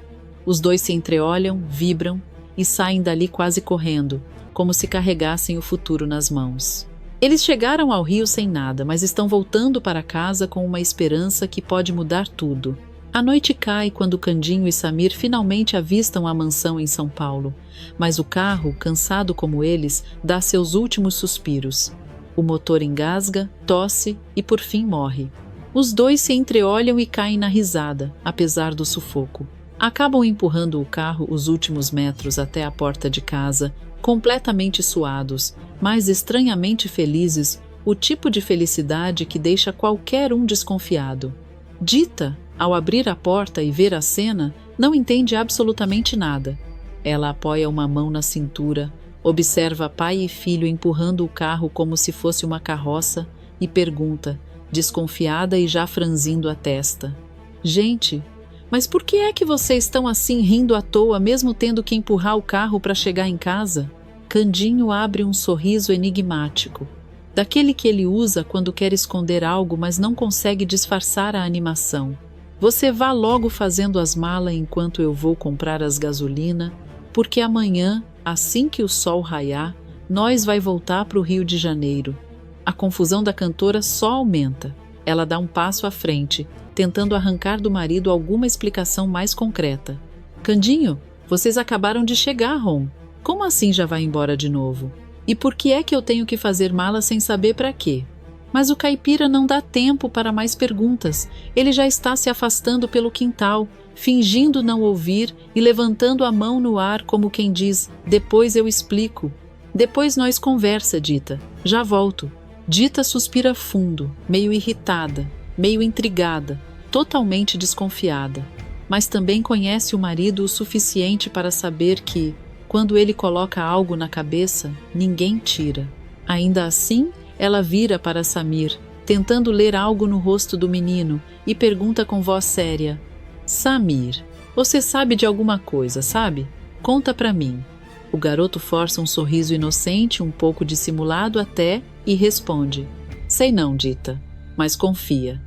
Os dois se entreolham, vibram e saem dali quase correndo, como se carregassem o futuro nas mãos. Eles chegaram ao Rio sem nada, mas estão voltando para casa com uma esperança que pode mudar tudo. A noite cai quando Candinho e Samir finalmente avistam a mansão em São Paulo, mas o carro, cansado como eles, dá seus últimos suspiros. O motor engasga, tosse e por fim morre. Os dois se entreolham e caem na risada, apesar do sufoco. Acabam empurrando o carro os últimos metros até a porta de casa, completamente suados, mas estranhamente felizes, o tipo de felicidade que deixa qualquer um desconfiado. Dita, ao abrir a porta e ver a cena, não entende absolutamente nada. Ela apoia uma mão na cintura, observa pai e filho empurrando o carro como se fosse uma carroça e pergunta, desconfiada e já franzindo a testa: Gente, mas por que é que vocês estão assim rindo à toa mesmo tendo que empurrar o carro para chegar em casa? Candinho abre um sorriso enigmático, daquele que ele usa quando quer esconder algo mas não consegue disfarçar a animação. Você vá logo fazendo as malas enquanto eu vou comprar as gasolina, porque amanhã, assim que o sol raiar, nós vai voltar para o Rio de Janeiro. A confusão da cantora só aumenta. Ela dá um passo à frente, tentando arrancar do marido alguma explicação mais concreta. Candinho, vocês acabaram de chegar, Rom. Como assim já vai embora de novo? E por que é que eu tenho que fazer mala sem saber para quê? Mas o caipira não dá tempo para mais perguntas. Ele já está se afastando pelo quintal, fingindo não ouvir e levantando a mão no ar como quem diz: depois eu explico. Depois nós conversa, Dita. Já volto. Dita suspira fundo, meio irritada, meio intrigada, totalmente desconfiada. Mas também conhece o marido o suficiente para saber que, quando ele coloca algo na cabeça, ninguém tira. Ainda assim, ela vira para Samir, tentando ler algo no rosto do menino, e pergunta com voz séria: Samir, você sabe de alguma coisa, sabe? Conta pra mim. O garoto força um sorriso inocente, um pouco dissimulado até, e responde: Sei não, Dita, mas confia.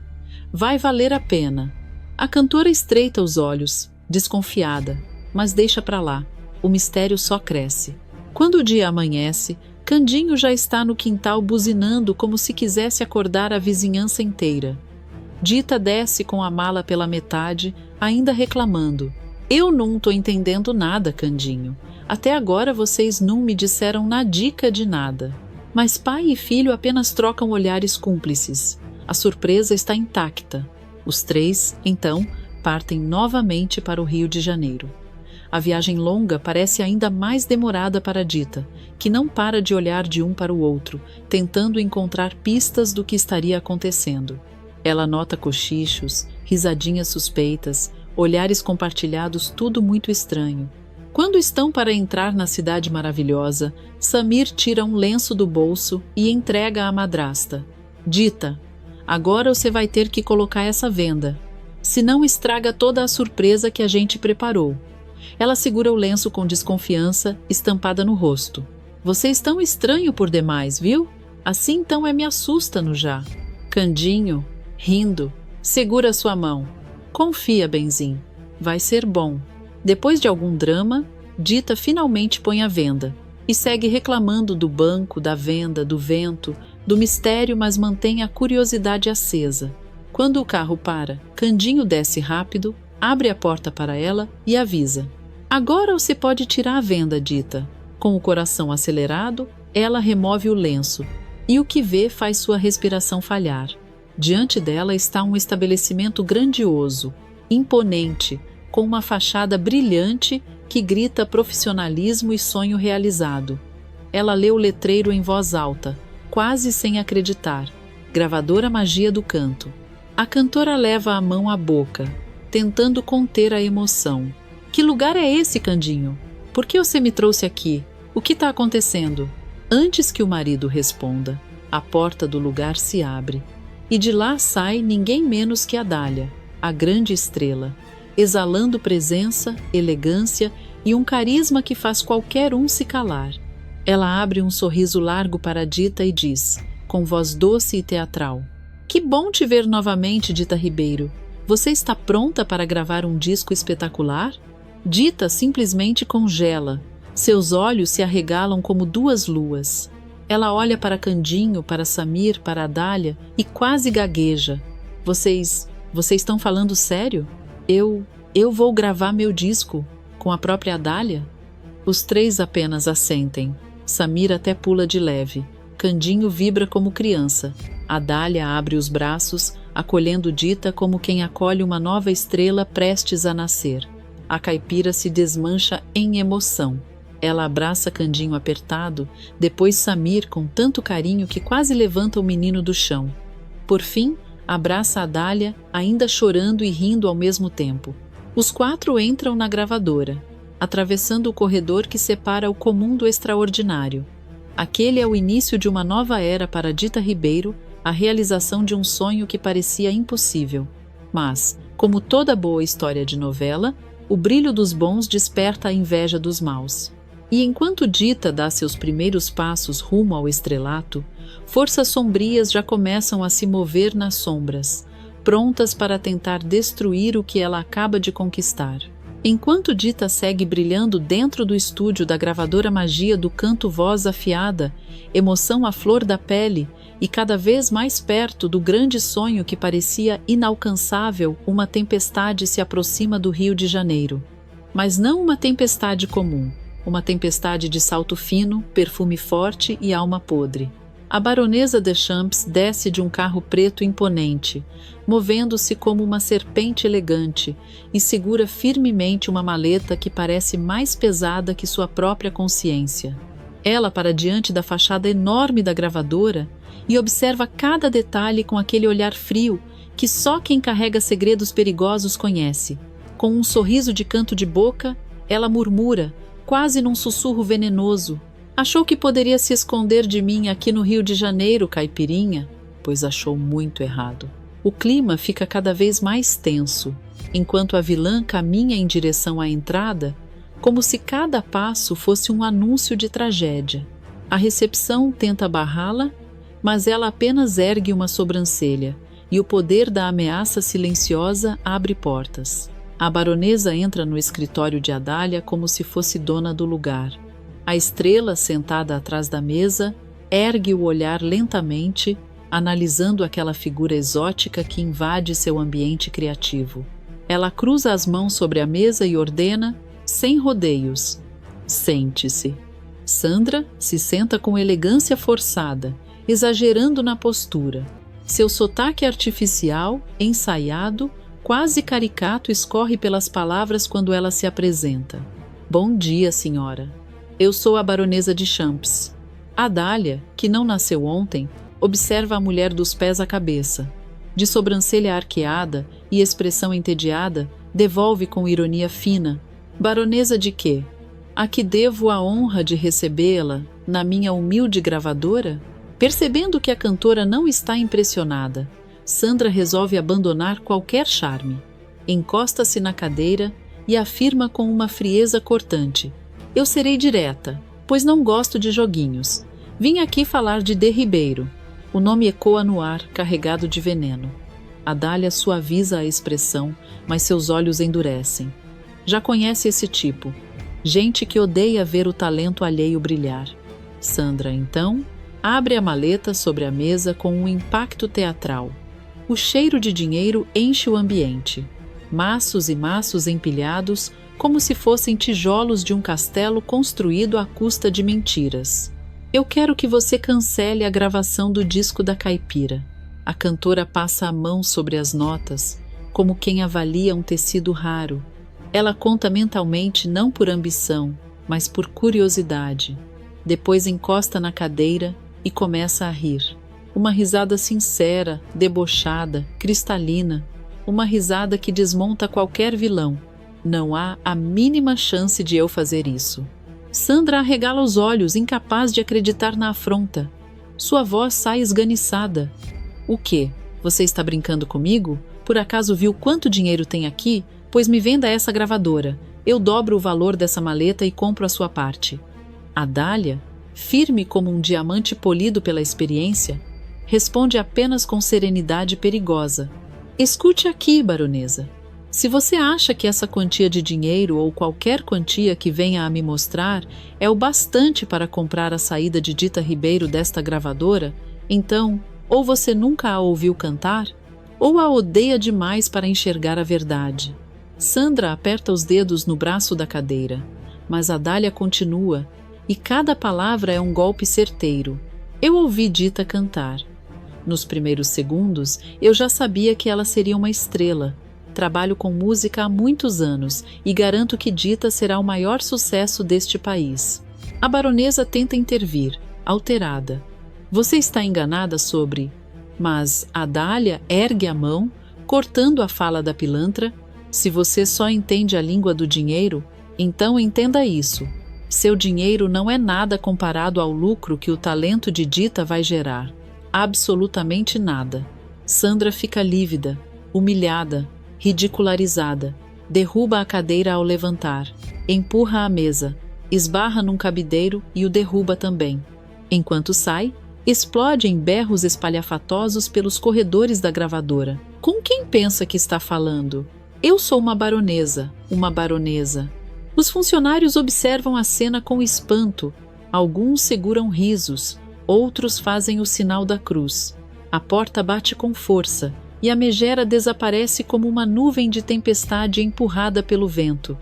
Vai valer a pena. A cantora estreita os olhos, desconfiada, mas deixa pra lá. O mistério só cresce. Quando o dia amanhece, Candinho já está no quintal buzinando como se quisesse acordar a vizinhança inteira. Dita desce com a mala pela metade, ainda reclamando: Eu não tô entendendo nada, Candinho. Até agora vocês não me disseram nadica de nada. Mas pai e filho apenas trocam olhares cúmplices. A surpresa está intacta. Os três, então, partem novamente para o Rio de Janeiro. A viagem longa parece ainda mais demorada para Dita, que não para de olhar de um para o outro, tentando encontrar pistas do que estaria acontecendo. Ela nota cochichos, risadinhas suspeitas, olhares compartilhados, tudo muito estranho. Quando estão para entrar na cidade maravilhosa, Samir tira um lenço do bolso e entrega à madrasta. Dita, agora você vai ter que colocar essa venda, senão estraga toda a surpresa que a gente preparou. Ela segura o lenço com desconfiança, estampada no rosto. Vocês tão estranho por demais, viu? Assim então me assusta no já. Candinho, rindo, segura sua mão. Confia, benzinho, vai ser bom. Depois de algum drama, Dita finalmente põe a venda e segue reclamando do banco, da venda, do vento, do mistério, mas mantém a curiosidade acesa. Quando o carro para, Candinho desce rápido, abre a porta para ela e avisa. Agora você pode tirar a venda, Dita. Com o coração acelerado, ela remove o lenço e o que vê faz sua respiração falhar. Diante dela está um estabelecimento grandioso, imponente, com uma fachada brilhante que grita profissionalismo e sonho realizado. Ela lê o letreiro em voz alta, quase sem acreditar. Gravadora Magia do Canto. A cantora leva a mão à boca, tentando conter a emoção. Que lugar é esse, Candinho? Por que você me trouxe aqui? O que está acontecendo? Antes que o marido responda, a porta do lugar se abre. E de lá sai ninguém menos que a Dália, a grande estrela, exalando presença, elegância e um carisma que faz qualquer um se calar. Ela abre um sorriso largo para Dita e diz, com voz doce e teatral: Que bom te ver novamente, Dita Ribeiro. Você está pronta para gravar um disco espetacular? Dita simplesmente congela. Seus olhos se arregalam como duas luas. Ela olha para Candinho, para Samir, para a Dália e quase gagueja. Vocês estão falando sério? Eu vou gravar meu disco com a própria Dália? Os três apenas assentem. Samir até pula de leve. Candinho vibra como criança. A Dália abre os braços, acolhendo Dita como quem acolhe uma nova estrela prestes a nascer. A caipira se desmancha em emoção. Ela abraça Candinho apertado, depois Samir com tanto carinho que quase levanta o menino do chão. Por fim, abraça a Dália, ainda chorando e rindo ao mesmo tempo. Os quatro entram na gravadora, atravessando o corredor que separa o comum do extraordinário. Aquele é o início de uma nova era para Dita Ribeiro, a realização de um sonho que parecia impossível. Mas, como toda boa história de novela, o brilho dos bons desperta a inveja dos maus. E enquanto Dita dá seus primeiros passos rumo ao estrelato, forças sombrias já começam a se mover nas sombras, prontas para tentar destruir o que ela acaba de conquistar. Enquanto Dita segue brilhando dentro do estúdio da gravadora Magia do Canto, voz afiada, emoção à flor da pele e cada vez mais perto do grande sonho que parecia inalcançável, uma tempestade se aproxima do Rio de Janeiro. Mas não uma tempestade comum. Uma tempestade de salto fino, perfume forte e alma podre. A baronesa Deschamps desce de um carro preto imponente, movendo-se como uma serpente elegante, e segura firmemente uma maleta que parece mais pesada que sua própria consciência. Ela para diante da fachada enorme da gravadora e observa cada detalhe com aquele olhar frio que só quem carrega segredos perigosos conhece. Com um sorriso de canto de boca, ela murmura, quase num sussurro venenoso: Achou que poderia se esconder de mim aqui no Rio de Janeiro, caipirinha? Pois achou muito errado. O clima fica cada vez mais tenso, enquanto a vilã caminha em direção à entrada, como se cada passo fosse um anúncio de tragédia. A recepção tenta barrá-la, mas ela apenas ergue uma sobrancelha, e o poder da ameaça silenciosa abre portas. A baronesa entra no escritório de Adália como se fosse dona do lugar. A estrela, sentada atrás da mesa, ergue o olhar lentamente, analisando aquela figura exótica que invade seu ambiente criativo. Ela cruza as mãos sobre a mesa e ordena, sem rodeios: Sente-se. Sandra se senta com elegância forçada, exagerando na postura. Seu sotaque artificial, ensaiado, quase caricato, escorre pelas palavras quando ela se apresenta. Bom dia, senhora. Eu sou a baronesa de Champs. A Dália, que não nasceu ontem, observa a mulher dos pés à cabeça. de sobrancelha arqueada e expressão entediada, devolve com ironia fina: baronesa de quê? A que devo a honra de recebê-la na minha humilde gravadora? Percebendo que a cantora não está impressionada, Sandra resolve abandonar qualquer charme. Encosta-se na cadeira e afirma com uma frieza cortante: eu serei direta, pois não gosto de joguinhos. Vim aqui falar de De Ribeiro. O nome ecoa no ar, carregado de veneno. Adália suaviza a expressão, mas seus olhos endurecem. Já conhece esse tipo. Gente que odeia ver o talento alheio brilhar. Sandra, então, abre a maleta sobre a mesa com um impacto teatral. O cheiro de dinheiro enche o ambiente. Maços e maços empilhados, como se fossem tijolos de um castelo construído à custa de mentiras. Eu quero que você cancele a gravação do disco da Caipira. A cantora passa a mão sobre as notas, como quem avalia um tecido raro. Ela conta mentalmente não por ambição, mas por curiosidade. Depois encosta na cadeira e começa a rir. Uma risada sincera, debochada, cristalina. Uma risada que desmonta qualquer vilão. Não há a mínima chance de eu fazer isso. Sandra arregala os olhos, incapaz de acreditar na afronta. Sua voz sai esganiçada. O quê? Você está brincando comigo? Por acaso viu quanto dinheiro tem aqui? Pois me venda essa gravadora. Eu dobro o valor dessa maleta e compro a sua parte. Adália, firme como um diamante polido pela experiência, responde apenas com serenidade perigosa: escute aqui, baronesa. Se você acha que essa quantia de dinheiro ou qualquer quantia que venha a me mostrar é o bastante para comprar a saída de Dita Ribeiro desta gravadora, então, ou você nunca a ouviu cantar, ou a odeia demais para enxergar a verdade. Sandra aperta os dedos no braço da cadeira, mas Adália continua, e cada palavra é um golpe certeiro. Eu ouvi Dita cantar. Nos primeiros segundos, eu já sabia que ela seria uma estrela. Trabalho com música há muitos anos e garanto que Dita será o maior sucesso deste país. A baronesa tenta intervir, alterada. Você está enganada sobre... Mas Adália ergue a mão, cortando a fala da pilantra. Se você só entende a língua do dinheiro, então entenda isso. Seu dinheiro não é nada comparado ao lucro que o talento de Dita vai gerar. Absolutamente nada. Sandra fica lívida, humilhada, ridicularizada. Derruba a cadeira ao levantar. Empurra a mesa. Esbarra num cabideiro e o derruba também. Enquanto sai, explode em berros espalhafatosos pelos corredores da gravadora. Com quem pensa que está falando? Eu sou uma baronesa, uma baronesa. Os funcionários observam a cena com espanto. Alguns seguram risos, outros fazem o sinal da cruz. A porta bate com força e a megera desaparece como uma nuvem de tempestade empurrada pelo vento.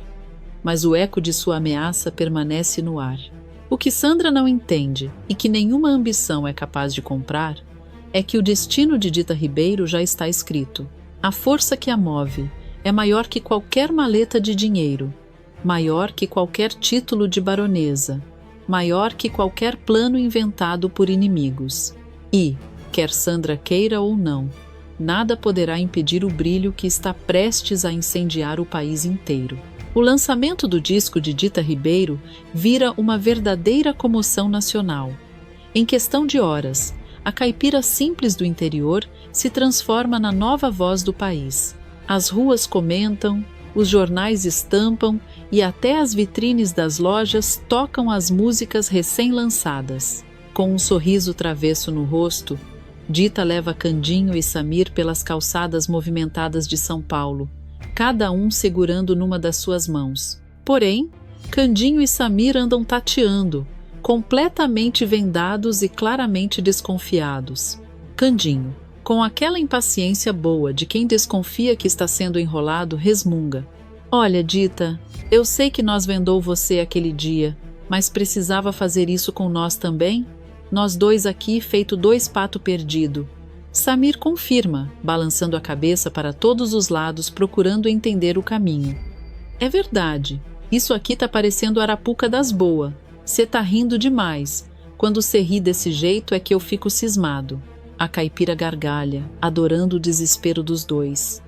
Mas o eco de sua ameaça permanece no ar. O que Sandra não entende, e que nenhuma ambição é capaz de comprar, é que o destino de Dita Ribeiro já está escrito. A força que a move é maior que qualquer maleta de dinheiro, maior que qualquer título de baronesa, maior que qualquer plano inventado por inimigos. E, quer Sandra queira ou não, nada poderá impedir o brilho que está prestes a incendiar o país inteiro. O lançamento do disco de Dita Ribeiro vira uma verdadeira comoção nacional. Em questão de horas, a caipira simples do interior se transforma na nova voz do país. As ruas comentam, os jornais estampam e até as vitrines das lojas tocam as músicas recém-lançadas. Com um sorriso travesso no rosto, Dita leva Candinho e Samir pelas calçadas movimentadas de São Paulo, cada um segurando numa das suas mãos. Porém, Candinho e Samir andam tateando, completamente vendados e claramente desconfiados. Candinho, com aquela impaciência boa de quem desconfia que está sendo enrolado, resmunga: Olha, Dita, eu sei que nós vendou você aquele dia, mas precisava fazer isso com nós também? Nós dois aqui, feito dois pato perdido. Samir confirma, balançando a cabeça para todos os lados, procurando entender o caminho. É verdade, isso aqui tá parecendo Arapuca das Boas. Cê tá rindo demais. Quando cê ri desse jeito é que eu fico cismado. A caipira gargalha, adorando o desespero dos dois.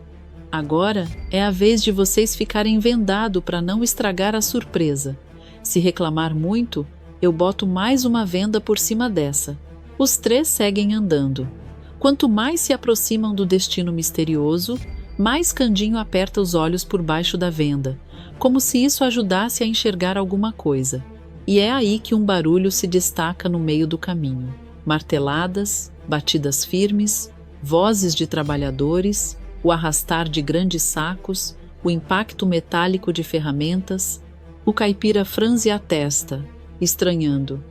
Agora é a vez de vocês ficarem vendado para não estragar a surpresa. Se reclamar muito, eu boto mais uma venda por cima dessa. Os três seguem andando. Quanto mais se aproximam do destino misterioso, mais Candinho aperta os olhos por baixo da venda, como se isso ajudasse a enxergar alguma coisa. E é aí que um barulho se destaca no meio do caminho. Marteladas, batidas firmes, vozes de trabalhadores, o arrastar de grandes sacos, o impacto metálico de ferramentas. O caipira franze a testa, estranhando.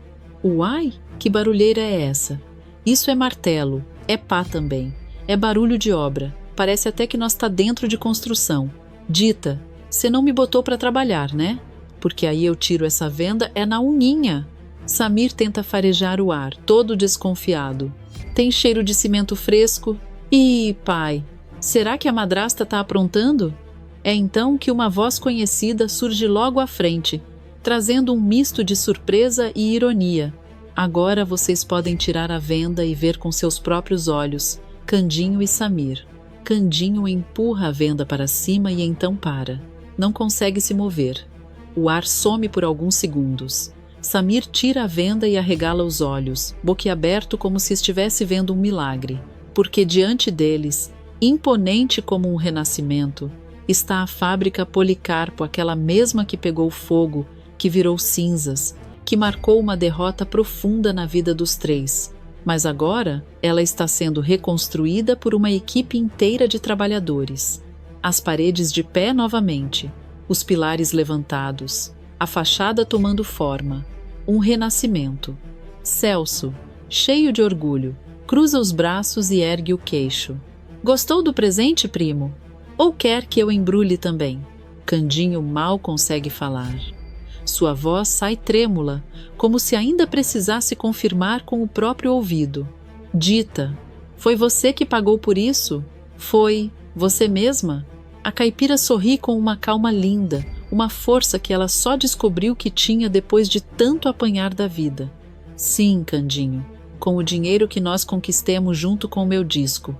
Uai, que barulheira é essa? Isso é martelo, é pá também, é barulho de obra, parece até que nós tá dentro de construção. Dita, você não me botou para trabalhar, né? Porque aí eu tiro essa venda é na unhinha. Samir tenta farejar o ar, todo desconfiado. Tem cheiro de cimento fresco. Ih, pai, será que a madrasta tá aprontando? É então que uma voz conhecida surge logo à frente, trazendo um misto de surpresa e ironia. Agora vocês podem tirar a venda e ver com seus próprios olhos, Candinho e Samir. Candinho empurra a venda para cima e então para. Não consegue se mover. O ar some por alguns segundos. Samir tira a venda e arregala os olhos, boquiaberto como se estivesse vendo um milagre. Porque diante deles, imponente como um renascimento, está a fábrica Policarpo, aquela mesma que pegou fogo, que virou cinzas, que marcou uma derrota profunda na vida dos três. Mas agora ela está sendo reconstruída por uma equipe inteira de trabalhadores. As paredes de pé novamente, os pilares levantados, a fachada tomando forma, um renascimento. Celso, cheio de orgulho, cruza os braços e ergue o queixo. Gostou do presente, primo? Ou quer que eu embrulhe também? Candinho mal consegue falar. Sua voz sai trêmula, como se ainda precisasse confirmar com o próprio ouvido. Dita, foi você que pagou por isso? Foi você mesma? A caipira sorri com uma calma linda, uma força que ela só descobriu que tinha depois de tanto apanhar da vida. Sim, Candinho, com o dinheiro que nós conquistemos junto com o meu disco.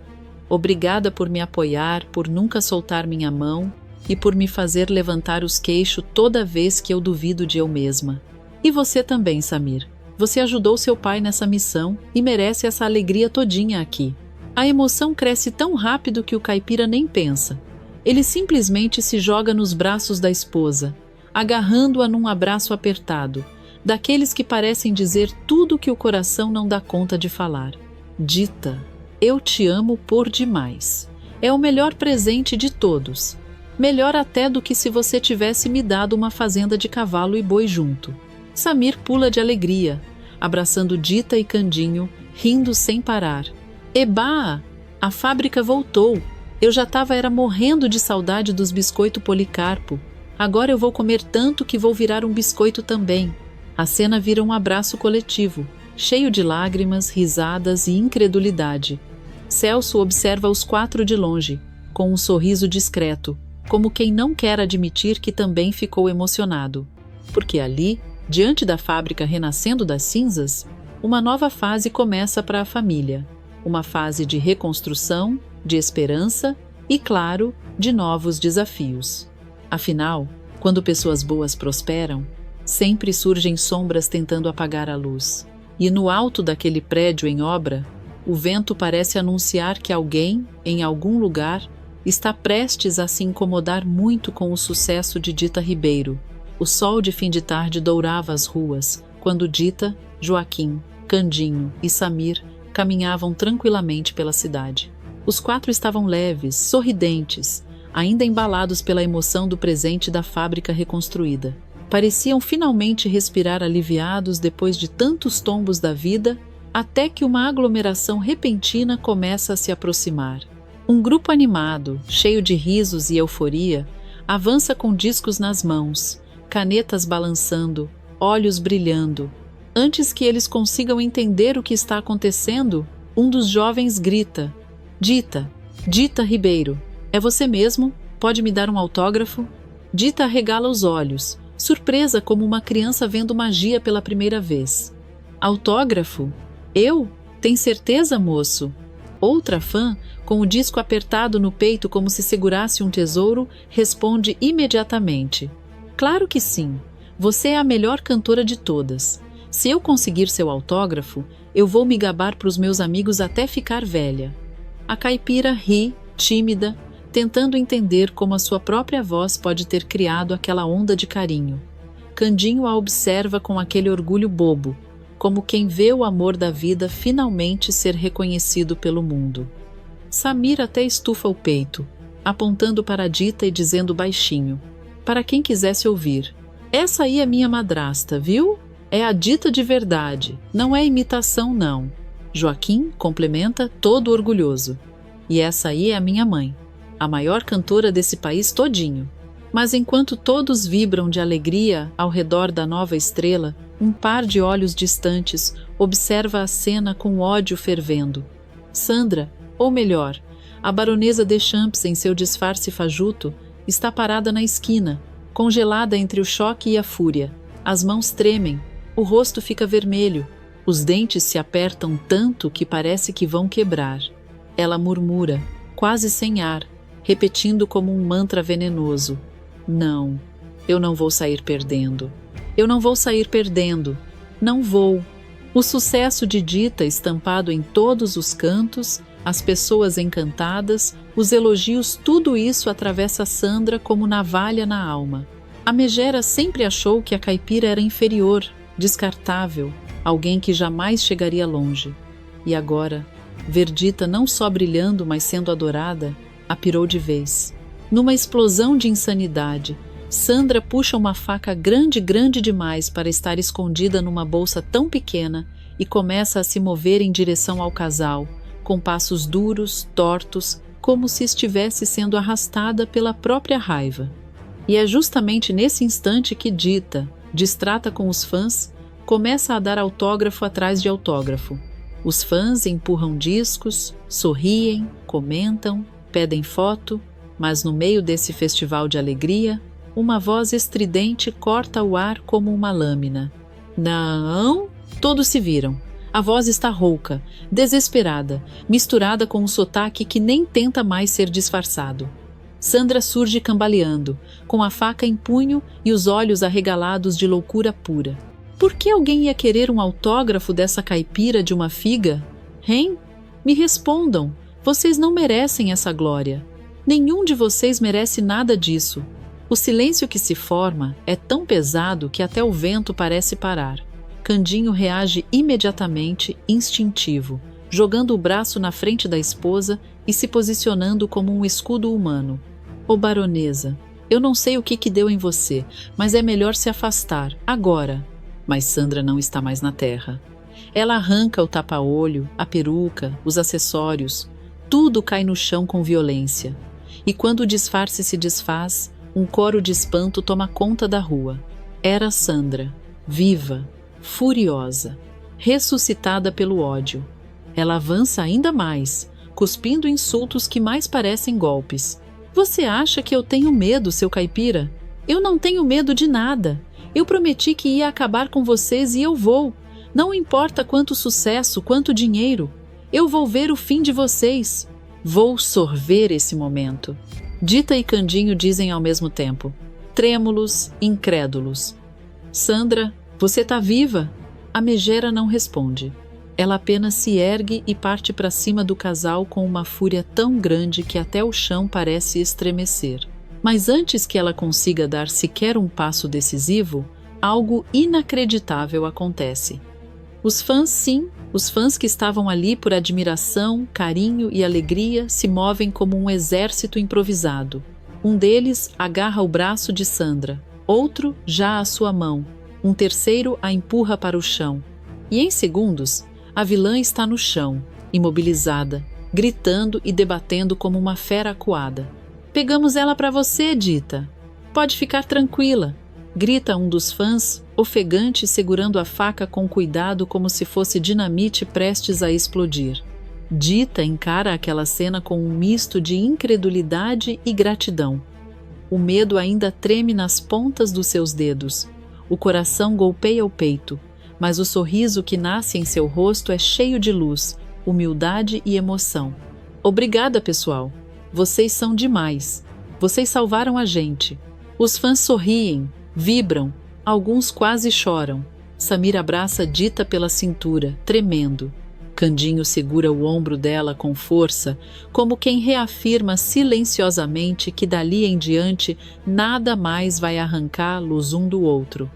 Obrigada por me apoiar, por nunca soltar minha mão e por me fazer levantar os queixos toda vez que eu duvido de eu mesma. E você também, Samir. Você ajudou seu pai nessa missão e merece essa alegria todinha aqui. A emoção cresce tão rápido que o caipira nem pensa. Ele simplesmente se joga nos braços da esposa, agarrando-a num abraço apertado, daqueles que parecem dizer tudo que o coração não dá conta de falar. Dita, eu te amo por demais. É o melhor presente de todos. Melhor até do que se você tivesse me dado uma fazenda de cavalo e boi junto. Samir pula de alegria, abraçando Dita e Candinho, rindo sem parar. Eba! A fábrica voltou. Eu já estava morrendo de saudade dos biscoitos Policarpo. Agora eu vou comer tanto que vou virar um biscoito também. A cena vira um abraço coletivo, cheio de lágrimas, risadas e incredulidade. Celso observa os quatro de longe, com um sorriso discreto, como quem não quer admitir que também ficou emocionado. Porque ali, diante da fábrica renascendo das cinzas, uma nova fase começa para a família. Uma fase de reconstrução, de esperança e, claro, de novos desafios. Afinal, quando pessoas boas prosperam, sempre surgem sombras tentando apagar a luz. E no alto daquele prédio em obra, o vento parece anunciar que alguém, em algum lugar, está prestes a se incomodar muito com o sucesso de Dita Ribeiro. O sol de fim de tarde dourava as ruas, quando Dita, Joaquim, Candinho e Samir caminhavam tranquilamente pela cidade. Os quatro estavam leves, sorridentes, ainda embalados pela emoção do presente da fábrica reconstruída. Pareciam finalmente respirar aliviados depois de tantos tombos da vida, até que uma aglomeração repentina começa a se aproximar. Um grupo animado, cheio de risos e euforia, avança com discos nas mãos, canetas balançando, olhos brilhando. Antes que eles consigam entender o que está acontecendo, um dos jovens grita: Dita, Dita Ribeiro, é você mesmo? Pode me dar um autógrafo? Dita arregala os olhos, surpresa como uma criança vendo magia pela primeira vez. Autógrafo? Eu? Tem certeza, moço? Outra fã, com o disco apertado no peito como se segurasse um tesouro, responde imediatamente: claro que sim. Você é a melhor cantora de todas. Se eu conseguir seu autógrafo, eu vou me gabar para os meus amigos até ficar velha. A caipira ri, tímida, tentando entender como a sua própria voz pode ter criado aquela onda de carinho. Candinho a observa com aquele orgulho bobo, como quem vê o amor da vida finalmente ser reconhecido pelo mundo. Samir até estufa o peito, apontando para a Dita e dizendo baixinho, para quem quisesse ouvir: essa aí é minha madrasta, viu? É a Dita de verdade, não é imitação não. Joaquim complementa todo orgulhoso. E essa aí é a minha mãe, a maior cantora desse país todinho. Mas enquanto todos vibram de alegria ao redor da nova estrela, um par de olhos distantes observa a cena com ódio fervendo. Sandra, ou melhor, a baronesa Deschamps em seu disfarce fajuto, está parada na esquina, congelada entre o choque e a fúria. As mãos tremem, o rosto fica vermelho, os dentes se apertam tanto que parece que vão quebrar. Ela murmura, quase sem ar, repetindo como um mantra venenoso: não, eu não vou sair perdendo. Eu não vou sair perdendo. Não vou. O sucesso de Dita estampado em todos os cantos, as pessoas encantadas, os elogios, tudo isso atravessa Sandra como navalha na alma. A megera sempre achou que a caipira era inferior, descartável, alguém que jamais chegaria longe. E agora, ver Dita não só brilhando, mas sendo adorada, a pirou de vez. Numa explosão de insanidade, Sandra puxa uma faca grande demais para estar escondida numa bolsa tão pequena e começa a se mover em direção ao casal, com passos duros, tortos, como se estivesse sendo arrastada pela própria raiva. E é justamente nesse instante que Dita, distrata com os fãs, começa a dar autógrafo atrás de autógrafo. Os fãs empurram discos, sorriem, comentam, pedem foto, mas no meio desse festival de alegria, uma voz estridente corta o ar como uma lâmina. Não! Todos se viram. A voz está rouca, desesperada, misturada com um sotaque que nem tenta mais ser disfarçado. Sandra surge cambaleando, com a faca em punho e os olhos arregalados de loucura pura. Por que alguém ia querer um autógrafo dessa caipira de uma figa? Hein? Me respondam, vocês não merecem essa glória. Nenhum de vocês merece nada disso. O silêncio que se forma é tão pesado que até o vento parece parar. Candinho reage imediatamente, instintivo, jogando o braço na frente da esposa e se posicionando como um escudo humano. Ô baronesa, eu não sei o que deu em você, mas é melhor se afastar, agora. Mas Sandra não está mais na terra. Ela arranca o tapa-olho, a peruca, os acessórios. Tudo cai no chão com violência. E quando o disfarce se desfaz, um coro de espanto toma conta da rua. Era Sandra, viva, furiosa, ressuscitada pelo ódio. Ela avança ainda mais, cuspindo insultos que mais parecem golpes. Você acha que eu tenho medo, seu caipira? Eu não tenho medo de nada. Eu prometi que ia acabar com vocês e eu vou. Não importa quanto sucesso, quanto dinheiro. Eu vou ver o fim de vocês. Vou sorver esse momento. Dita e Candinho dizem ao mesmo tempo, trêmulos, incrédulos. Sandra, você tá viva? A megera não responde. Ela apenas se ergue e parte para cima do casal com uma fúria tão grande que até o chão parece estremecer. Mas antes que ela consiga dar sequer um passo decisivo, algo inacreditável acontece. Os fãs, sim, os fãs que estavam ali por admiração, carinho e alegria se movem como um exército improvisado. Um deles agarra o braço de Sandra, outro já a sua mão, um terceiro a empurra para o chão. E em segundos, a vilã está no chão, imobilizada, gritando e debatendo como uma fera acuada. Pegamos ela para você, Dita. Pode ficar tranquila, grita um dos fãs, ofegante, segurando a faca com cuidado como se fosse dinamite prestes a explodir. Dita encara aquela cena com um misto de incredulidade e gratidão. O medo ainda treme nas pontas dos seus dedos. O coração golpeia o peito, mas o sorriso que nasce em seu rosto é cheio de luz, humildade e emoção. Obrigada, pessoal. Vocês são demais. Vocês salvaram a gente. Os fãs sorriem, vibram, alguns quase choram. Samir abraça Dita pela cintura, tremendo. Candinho segura o ombro dela com força, como quem reafirma silenciosamente que dali em diante nada mais vai arrancá-los um do outro.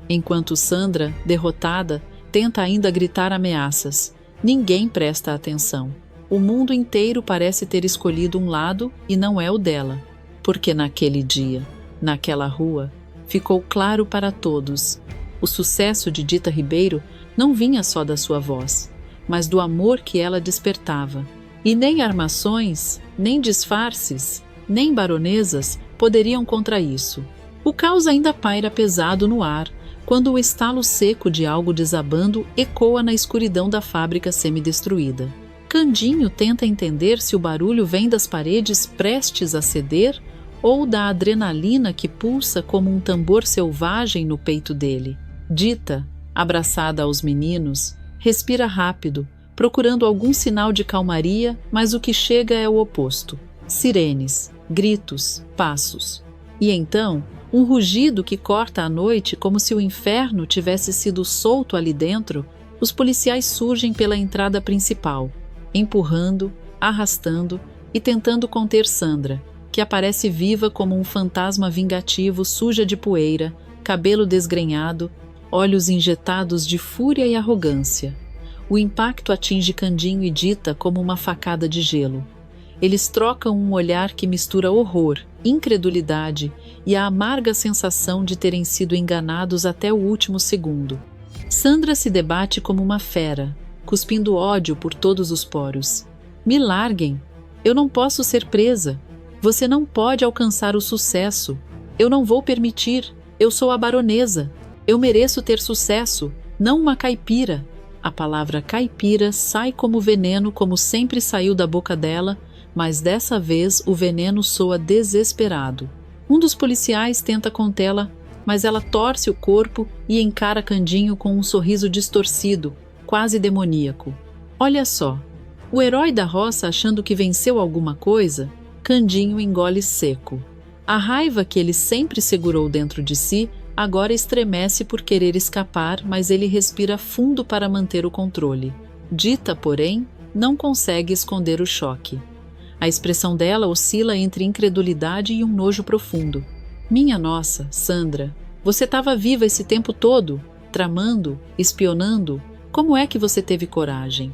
Enquanto Sandra, derrotada, tenta ainda gritar ameaças. Ninguém presta atenção. O mundo inteiro parece ter escolhido um lado e não é o dela. Porque naquele dia, naquela rua, ficou claro para todos. O sucesso de Dita Ribeiro não vinha só da sua voz, mas do amor que ela despertava. E nem armações, nem disfarces, nem baronesas poderiam contra isso. O caos ainda paira pesado no ar, quando o estalo seco de algo desabando ecoa na escuridão da fábrica semidestruída. Candinho tenta entender se o barulho vem das paredes prestes a ceder ou da adrenalina que pulsa como um tambor selvagem no peito dele. Dita, abraçada aos meninos, respira rápido, procurando algum sinal de calmaria, mas o que chega é o oposto. Sirenes, gritos, passos. E então, um rugido que corta a noite como se o inferno tivesse sido solto ali dentro. Os policiais surgem pela entrada principal, empurrando, arrastando e tentando conter Sandra, que aparece viva como um fantasma vingativo, suja de poeira, cabelo desgrenhado, olhos injetados de fúria e arrogância. O impacto atinge Candinho e Dita como uma facada de gelo. Eles trocam um olhar que mistura horror, incredulidade e a amarga sensação de terem sido enganados até o último segundo. Sandra se debate como uma fera, cuspindo ódio por todos os poros. Me larguem! Eu não posso ser presa! Você não pode alcançar o sucesso! Eu não vou permitir! Eu sou a baronesa! Eu mereço ter sucesso, não uma caipira! A palavra caipira sai como veneno, como sempre saiu da boca dela, mas dessa vez o veneno soa desesperado. Um dos policiais tenta contê-la, mas ela torce o corpo e encara Candinho com um sorriso distorcido, quase demoníaco. Olha só, o herói da roça achando que venceu alguma coisa, Candinho engole seco. A raiva que ele sempre segurou dentro de si agora estremece por querer escapar, mas ele respira fundo para manter o controle. Dita, porém, não consegue esconder o choque. A expressão dela oscila entre incredulidade e um nojo profundo. Minha nossa, Sandra, você estava viva esse tempo todo, tramando, espionando? Como é que você teve coragem?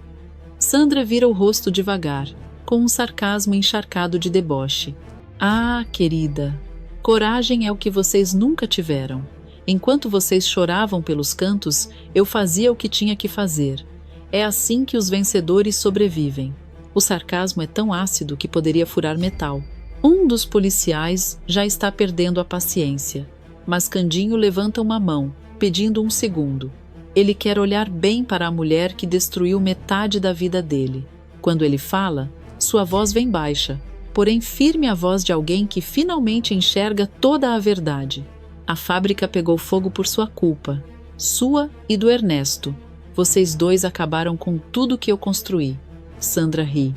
Sandra vira o rosto devagar, com um sarcasmo encharcado de deboche. Ah, querida, coragem é o que vocês nunca tiveram. Enquanto vocês choravam pelos cantos, eu fazia o que tinha que fazer. É assim que os vencedores sobrevivem. O sarcasmo é tão ácido que poderia furar metal. Um dos policiais já está perdendo a paciência, mas Candinho levanta uma mão, pedindo um segundo. Ele quer olhar bem para a mulher que destruiu metade da vida dele. Quando ele fala, sua voz vem baixa, porém firme a voz de alguém que finalmente enxerga toda a verdade. A fábrica pegou fogo por sua culpa, sua e do Ernesto. Vocês dois acabaram com tudo que eu construí. Sandra ri.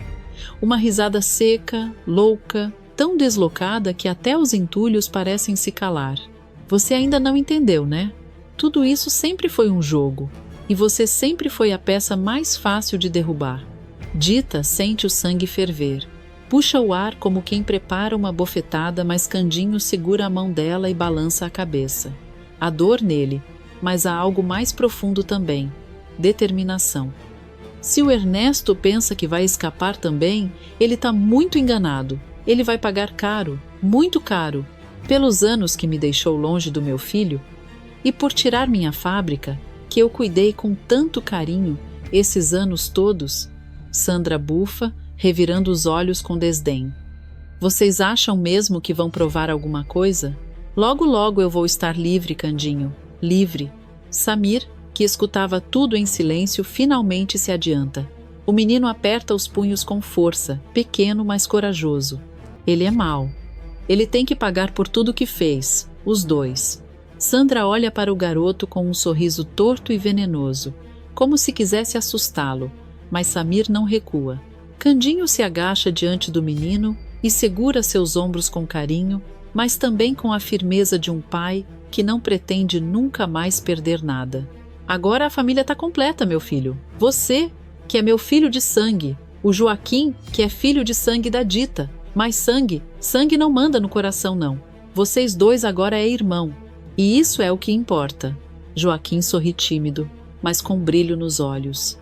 Uma risada seca, louca, tão deslocada que até os entulhos parecem se calar. Você ainda não entendeu, né? Tudo isso sempre foi um jogo, e você sempre foi a peça mais fácil de derrubar. Dita sente o sangue ferver. Puxa o ar como quem prepara uma bofetada, mas Candinho segura a mão dela e balança a cabeça. Há dor nele, mas há algo mais profundo também: determinação. Se o Ernesto pensa que vai escapar também, ele está muito enganado. Ele vai pagar caro, muito caro, pelos anos que me deixou longe do meu filho e por tirar minha fábrica, que eu cuidei com tanto carinho esses anos todos. Sandra bufa, revirando os olhos com desdém. Vocês acham mesmo que vão provar alguma coisa? Logo, logo eu vou estar livre, Candinho. Livre. Samir, que escutava tudo em silêncio, finalmente se adianta. O menino aperta os punhos com força, pequeno, mas corajoso. Ele é mau. Ele tem que pagar por tudo que fez, os dois. Sandra olha para o garoto com um sorriso torto e venenoso, como se quisesse assustá-lo, mas Samir não recua. Candinho se agacha diante do menino e segura seus ombros com carinho, mas também com a firmeza de um pai que não pretende nunca mais perder nada. Agora a família está completa, meu filho. Você, que é meu filho de sangue. O Joaquim, que é filho de sangue da Dita. Mas sangue não manda no coração, não. Vocês dois agora é irmão. E isso é o que importa. Joaquim sorri tímido, mas com brilho nos olhos.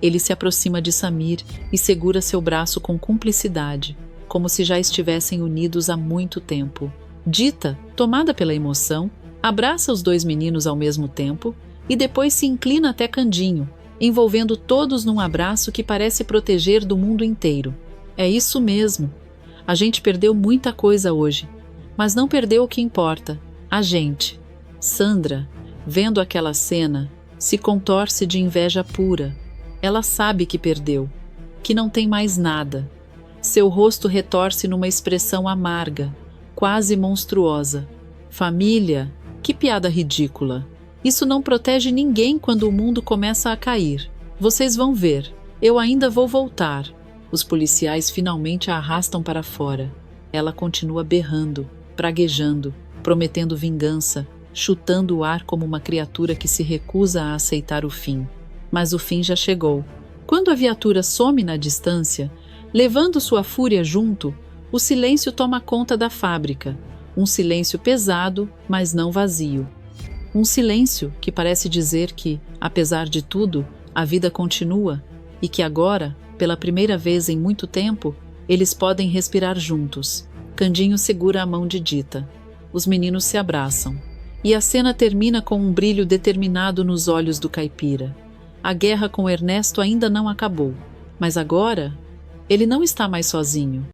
Ele se aproxima de Samir e segura seu braço com cumplicidade, como se já estivessem unidos há muito tempo. Dita, tomada pela emoção, abraça os dois meninos ao mesmo tempo e depois se inclina até Candinho, envolvendo todos num abraço que parece proteger do mundo inteiro. É isso mesmo. A gente perdeu muita coisa hoje, mas não perdeu o que importa, a gente. Sandra, vendo aquela cena, se contorce de inveja pura. Ela sabe que perdeu, que não tem mais nada. Seu rosto retorce numa expressão amarga, quase monstruosa. Família? Que piada ridícula. Isso não protege ninguém quando o mundo começa a cair. Vocês vão ver. Eu ainda vou voltar. Os policiais finalmente a arrastam para fora. Ela continua berrando, praguejando, prometendo vingança, chutando o ar como uma criatura que se recusa a aceitar o fim. Mas o fim já chegou. Quando a viatura some na distância, levando sua fúria junto, o silêncio toma conta da fábrica. Um silêncio pesado, mas não vazio. Um silêncio que parece dizer que, apesar de tudo, a vida continua e que agora, pela primeira vez em muito tempo, eles podem respirar juntos. Candinho segura a mão de Dita. Os meninos se abraçam. E a cena termina com um brilho determinado nos olhos do caipira. A guerra com Ernesto ainda não acabou, mas agora ele não está mais sozinho.